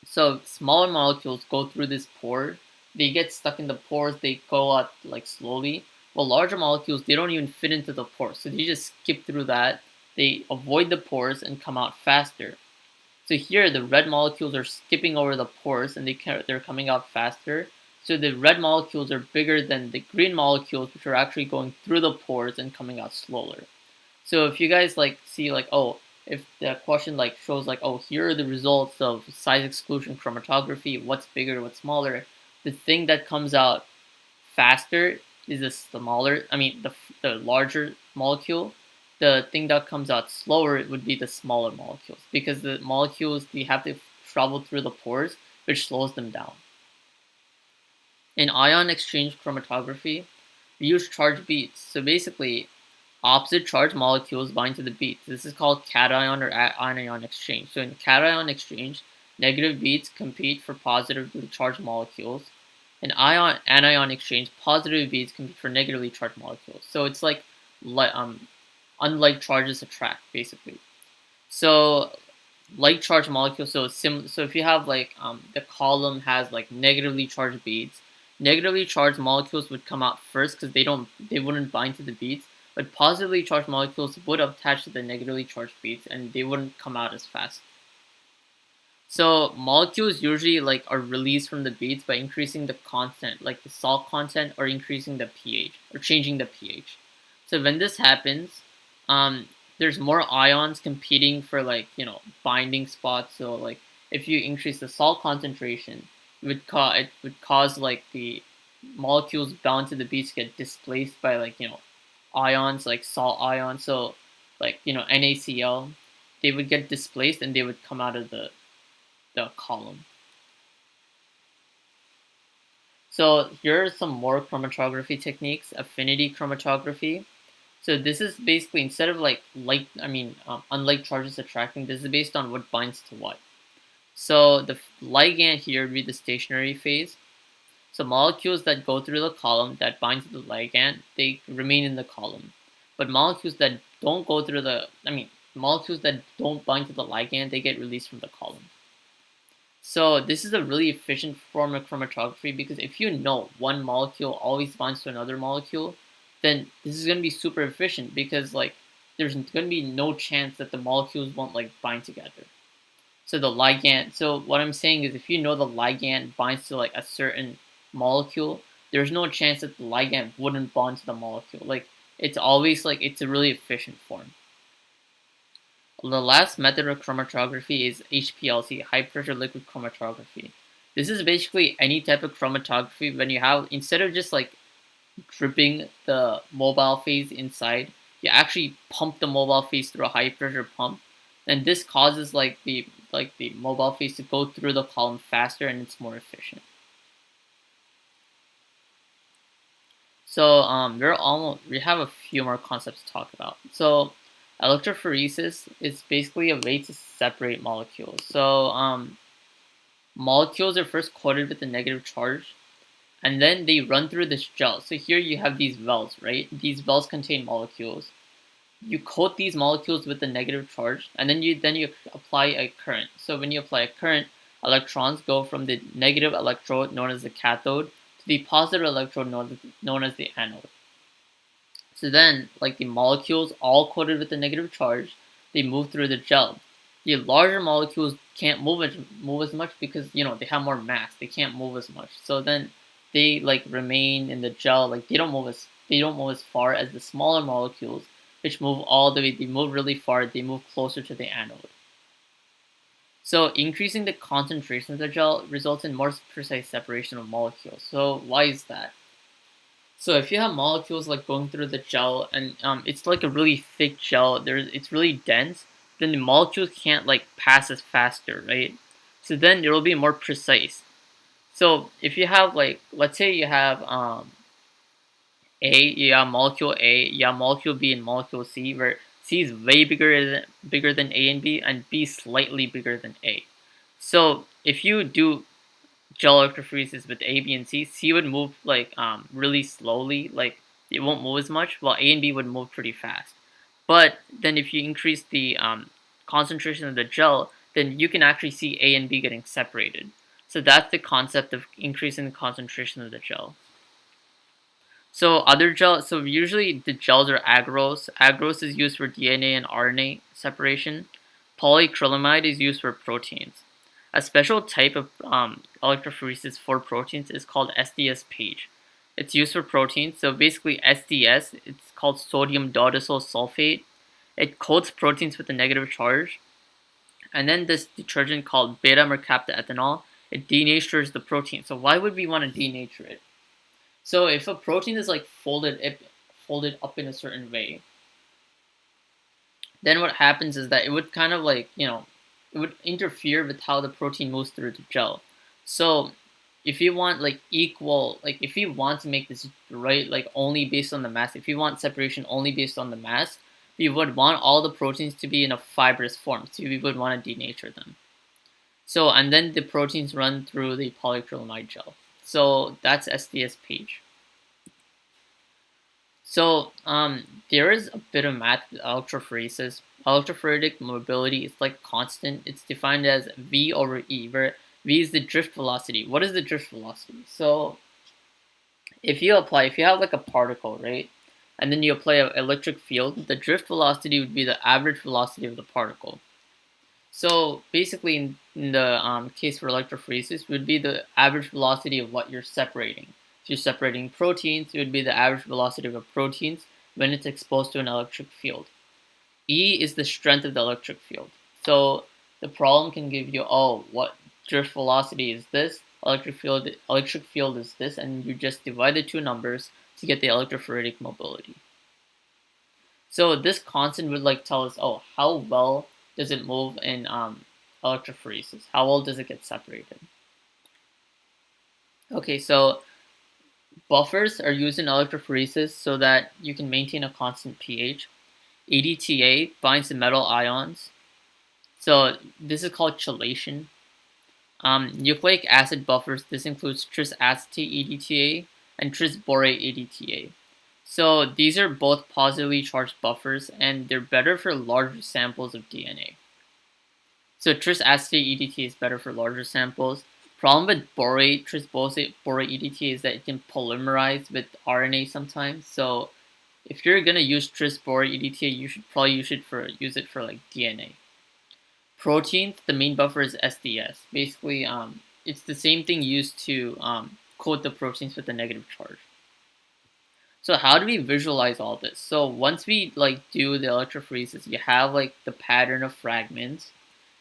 So smaller molecules go through this pore. They get stuck in the pores. They go out like slowly. Well, larger molecules, they don't even fit into the pores. So they just skip through that. They avoid the pores and come out faster. So here, the red molecules are skipping over the pores and they're coming out faster. So the red molecules are bigger than the green molecules, which are actually going through the pores and coming out slower. So if you guys like see like, oh, if the question like shows like, oh, here are the results of size exclusion chromatography, what's bigger, what's smaller, the thing that comes out faster is the smaller, the larger molecule. The thing that comes out slower would be the smaller molecules, because the molecules, they have to travel through the pores, which slows them down. In ion exchange chromatography, we use charge beads. So basically, opposite charge molecules bind to the beads. This is called cation or anion exchange. So in cation exchange, negative beads compete for positively charged molecules. In anion exchange, positive beads compete for negatively charged molecules. So it's like unlike charges attract, basically. So like charged molecules, so if you have like the column has like negatively charged beads, negatively charged molecules would come out first because they wouldn't bind to the beads, but positively charged molecules would attach to the negatively charged beads and they wouldn't come out as fast. So molecules usually like are released from the beads by increasing the constant, like the salt content, or increasing the pH or changing the pH. So when this happens, there's more ions competing for like binding spots. So like if you increase the salt concentration, it would cause like the molecules bound to the beach get displaced by like ions like salt ions. So like NaCl, they would get displaced and they would come out of the column. So here are some more chromatography techniques. Affinity chromatography. So this is basically, instead of like unlike charges attracting, this is based on what binds to what. So the ligand here would be the stationary phase. So molecules that go through the column that bind to the ligand, they remain in the column. But molecules that don't go through molecules that don't bind to the ligand, they get released from the column. So this is a really efficient form of chromatography, because if you know one molecule always binds to another molecule, then this is going to be super efficient, because like there's going to be no chance that the molecules won't like bind together. So the ligand, so what I'm saying is, if you know the ligand binds to like a certain molecule, there's no chance that the ligand wouldn't bond to the molecule. Like it's always like, it's a really efficient form. The last method of chromatography is HPLC, high pressure liquid chromatography. This is basically any type of chromatography when you have, instead of just like dripping the mobile phase inside, you actually pump the mobile phase through a high pressure pump, and this causes like the mobile phase to go through the column faster, and it's more efficient. So we have a few more concepts to talk about. So electrophoresis is basically a way to separate molecules. So molecules are first coated with a negative charge, and then they run through this gel. So here you have these wells, right? These wells contain molecules. You coat these molecules with a negative charge, and then you apply a current. So when you apply a current, electrons go from the negative electrode, known as the cathode, to the positive electrode, known as the anode. So then, like the molecules all coated with a negative charge, they move through the gel. The larger molecules can't move as much, because they have more mass. They can't move as much. So then they like remain in the gel. Like they don't move as far as the smaller molecules, which move all the way. They move really far. They move closer to the anode. So increasing the concentration of the gel results in more precise separation of molecules. So why is that? So if you have molecules like going through the gel, and it's like a really thick gel, it's really dense, then the molecules can't like pass as faster, right? So then it will be more precise. So if you have like, let's say you have molecule A, you have molecule B and molecule C, where C is way bigger than A and B, and B is slightly bigger than A. So if you do gel electrophoresis with A, B, and C, C would move like really slowly, like it won't move as much, while A and B would move pretty fast. But then if you increase the concentration of the gel, then you can actually see A and B getting separated. So that's the concept of increasing the concentration of the gel. So usually the gels are agarose. Agarose is used for DNA and RNA separation. Polyacrylamide is used for proteins. A special type of electrophoresis for proteins is called SDS page. It's used for proteins. So basically SDS, it's called sodium dodecyl sulfate. It coats proteins with a negative charge. And then this detergent called beta mercaptan, it denatures the protein. So why would we want to denature it? So if a protein is like folded up in a certain way, then what happens is that it would kind of like, it would interfere with how the protein moves through the gel. So if you want like if you want to make this right, like only based on the mass, if you want separation only based on the mass, we would want all the proteins to be in a fibrous form. So we would want to denature them. So, and then the proteins run through the polyacrylamide gel. So that's SDS page. So there is a bit of math with electrophoresis. Electrophoretic mobility is like constant. It's defined as V over E, where V is the drift velocity. What is the drift velocity? So if you have like a particle, right, and then you apply an electric field, the drift velocity would be the average velocity of the particle. So basically, in the case for electrophoresis, would be the average velocity of what you're separating. If you're separating proteins, it would be the average velocity of proteins when it's exposed to an electric field. E is the strength of the electric field. So the problem can give you, oh, what drift velocity is this? Electric field is this, and you just divide the two numbers to get the electrophoretic mobility. So this constant would like tell us, oh, how well does it move in electrophoresis? How well does it get separated? Okay, so buffers are used in electrophoresis so that you can maintain a constant pH. EDTA binds the metal ions. So this is called chelation. Nucleic acid buffers, this includes tris acetate EDTA and tris borate EDTA. So these are both positively charged buffers, and they're better for larger samples of DNA. So tris acetate EDTA is better for larger samples. Problem with borate, borate EDTA is that it can polymerize with RNA sometimes. So if you're gonna use tris borate EDTA, you should probably use it for like DNA. Proteins, the main buffer is SDS. Basically, it's the same thing used to coat the proteins with a negative charge. So how do we visualize all this? So once we like do the electrophoresis, you have like the pattern of fragments,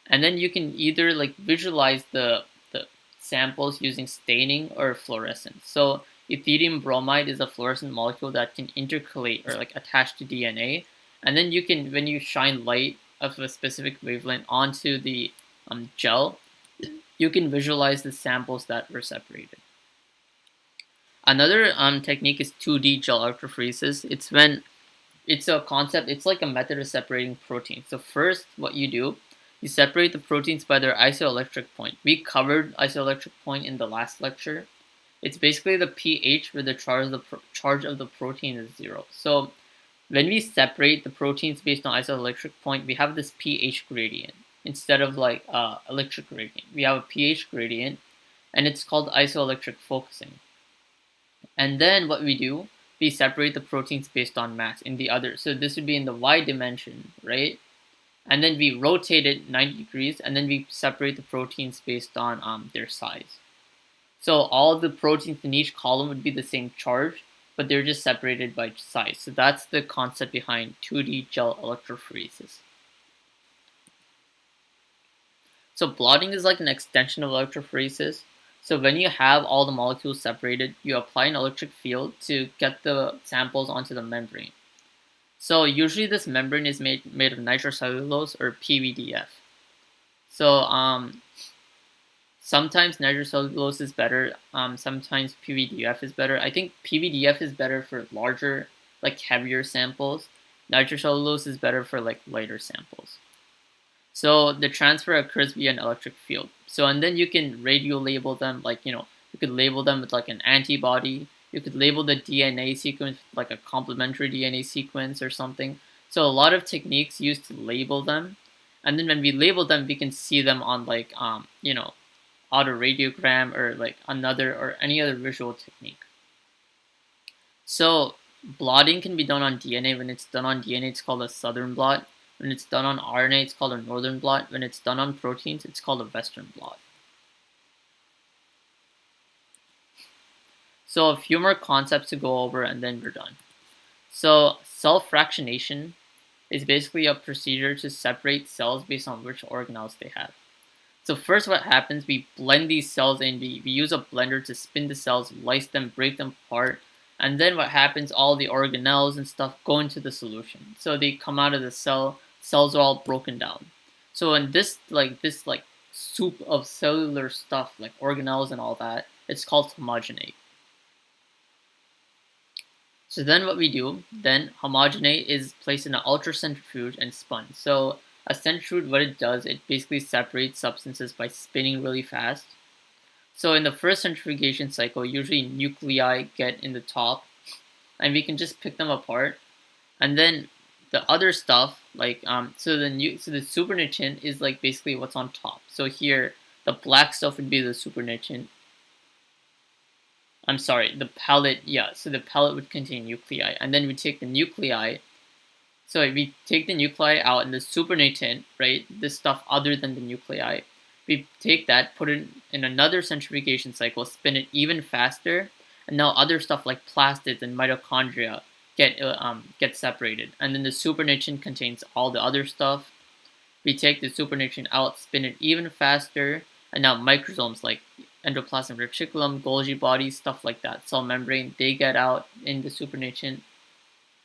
and then you can either like visualize the samples using staining or fluorescence. So ethidium bromide is a fluorescent molecule that can intercalate or like attach to DNA, and then you can, when you shine light of a specific wavelength onto the gel, you can visualize the samples that were separated. Another technique is 2D gel electrophoresis. It's a concept, it's like a method of separating proteins. So first, what you do, you separate the proteins by their isoelectric point. We covered isoelectric point in the last lecture. It's basically the pH where the charge of the protein is 0. So when we separate the proteins based on isoelectric point, we have this pH gradient instead of like electric gradient. We have a pH gradient, and it's called isoelectric focusing. And then what we do, we separate the proteins based on mass in the other. So this would be in the y dimension, right? And then we rotate it 90 degrees, and then we separate the proteins based on their size. So all the proteins in each column would be the same charge, but they're just separated by size. So that's the concept behind 2D gel electrophoresis. So blotting is like an extension of electrophoresis. So when you have all the molecules separated, you apply an electric field to get the samples onto the membrane. So usually this membrane is made of nitrocellulose or PVDF. So sometimes nitrocellulose is better, sometimes PVDF is better. I think PVDF is better for larger, like heavier samples. Nitrocellulose is better for like lighter samples. So the transfer occurs via an electric field. So and then you can radio label them, like, you could label them with like an antibody. You could label the DNA sequence with like a complementary DNA sequence or something. So a lot of techniques used to label them. And then when we label them, we can see them on like, autoradiogram or like another or any other visual technique. So blotting can be done on DNA. When it's done on DNA, it's called a southern blot. When it's done on RNA, it's called a northern blot. When it's done on proteins, it's called a western blot. So a few more concepts to go over and then we're done. So cell fractionation is basically a procedure to separate cells based on which organelles they have. So first what happens, we blend these cells in, we use a blender to spin the cells, lyse them, break them apart, and then what happens, all the organelles and stuff go into the solution. So they come out of the cell, cells are all broken down. So in this soup of cellular stuff, like organelles and all that, it's called homogenate. So then what we do, then homogenate is placed in an ultracentrifuge and spun. So a centrifuge, what it does, it basically separates substances by spinning really fast. So in the first centrifugation cycle, usually nuclei get in the top, and we can just pick them apart. And then the other stuff, like so the supernatant is like basically what's on top. So here, the black stuff would be the supernatant. I'm sorry, the pellet. Yeah, so the pellet would contain nuclei, and then we take the nuclei. So if we take the nuclei out and the supernatant, right, this stuff other than the nuclei, we take that, put it in another centrifugation cycle, spin it even faster, and now other stuff like plastids and mitochondria get separated, and then the supernatant contains all the other stuff. We take the supernatant out, spin it even faster, and now microsomes like endoplasmic reticulum, Golgi bodies, stuff like that, cell membrane, they get out in the supernatant.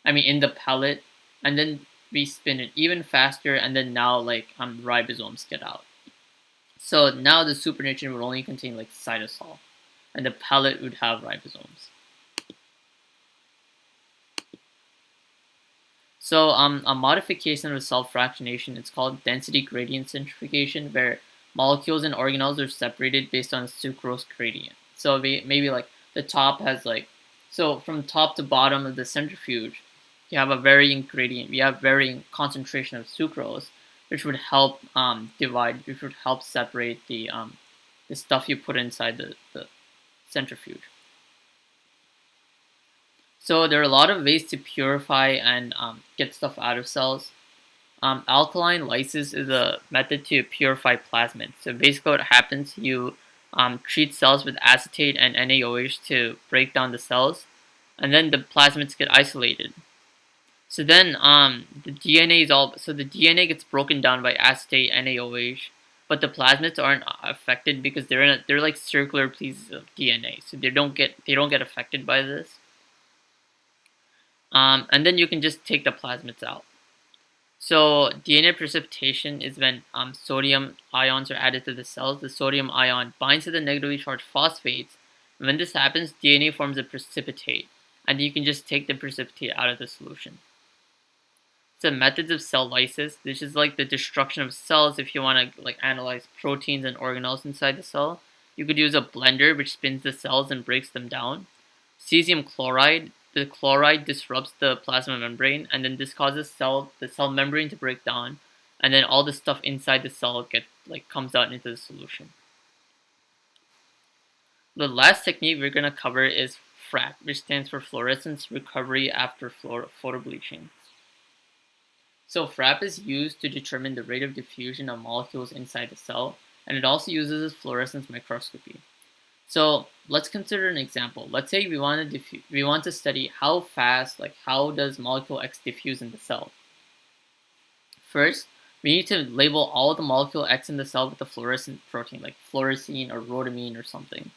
In the pellet, and then we spin it even faster, and then now ribosomes get out. So now the supernatant would only contain like cytosol, and the pellet would have ribosomes. So a modification of cell fractionation is called density gradient centrifugation, where molecules and organelles are separated based on a sucrose gradient. So maybe like the top has so from top to bottom of the centrifuge, you have a varying gradient. We have varying concentration of sucrose, which would help which would help separate the stuff you put inside the centrifuge. So there are a lot of ways to purify and get stuff out of cells. Alkaline lysis is a method to purify plasmids. So basically what happens, you treat cells with acetate and NaOH to break down the cells, and then the plasmids get isolated. So then the DNA gets broken down by acetate NaOH, but the plasmids aren't affected because they're like circular pieces of DNA, so they don't get affected by this. And then you can just take the plasmids out. So DNA precipitation is when sodium ions are added to the cells. The sodium ion binds to the negatively charged phosphates. And when this happens, DNA forms a precipitate, and you can just take the precipitate out of the solution. So methods of cell lysis. This is like the destruction of cells. If you want to like analyze proteins and organelles inside the cell, you could use a blender which spins the cells and breaks them down. Cesium chloride. The chloride disrupts the plasma membrane, and then this causes the cell membrane to break down, and then all the stuff inside the cell comes out into the solution. The last technique we're gonna cover is FRAP, which stands for fluorescence recovery after photobleaching. So FRAP is used to determine the rate of diffusion of molecules inside the cell, and it also uses fluorescence microscopy. So let's consider an example. Let's say we want to study how fast, how does molecule X diffuse in the cell. First, we need to label all the molecule X in the cell with a fluorescent protein, like fluorescein or rhodamine or something.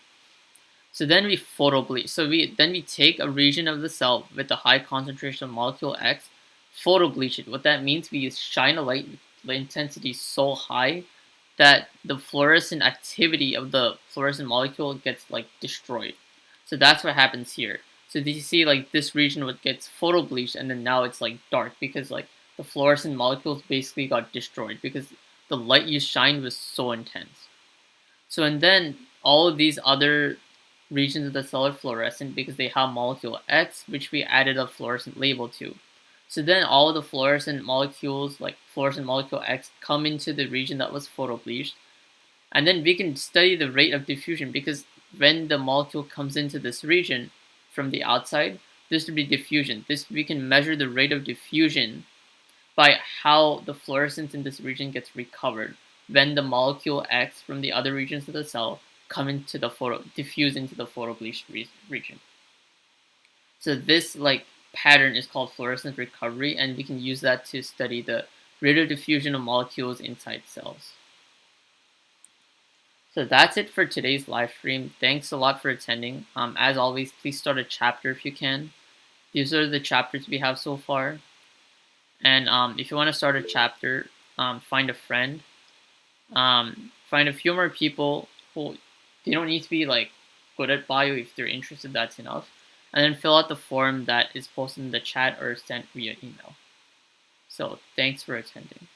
So then we photobleach. So we take a region of the cell with a high concentration of molecule X, photobleach it. What that means, we shine a light with the intensity so high that the fluorescent activity of the fluorescent molecule gets destroyed. So that's what happens here. So you see this region gets photobleached, and then now it's dark because the fluorescent molecules basically got destroyed because the light you shine was so intense. So and then all of these other regions of the cell are fluorescent because they have molecule X, which we added a fluorescent label to. So then all of the fluorescent molecules, like fluorescent molecule X, come into the region that was photobleached. And then we can study the rate of diffusion because when the molecule comes into this region from the outside, this would be diffusion. We can measure the rate of diffusion by how the fluorescence in this region gets recovered when the molecule X from the other regions of the cell diffuse into the photobleached region. So this pattern is called fluorescence recovery, and we can use that to study the rate of diffusion of molecules inside cells. So that's it for today's live stream. Thanks a lot for attending. As always, please start a chapter if you can. These are the chapters we have so far. And if you want to start a chapter, find a friend. Find a few more people who they don't need to be good at bio. If they're interested, that's enough. And then fill out the form that is posted in the chat or sent via email. So thanks for attending.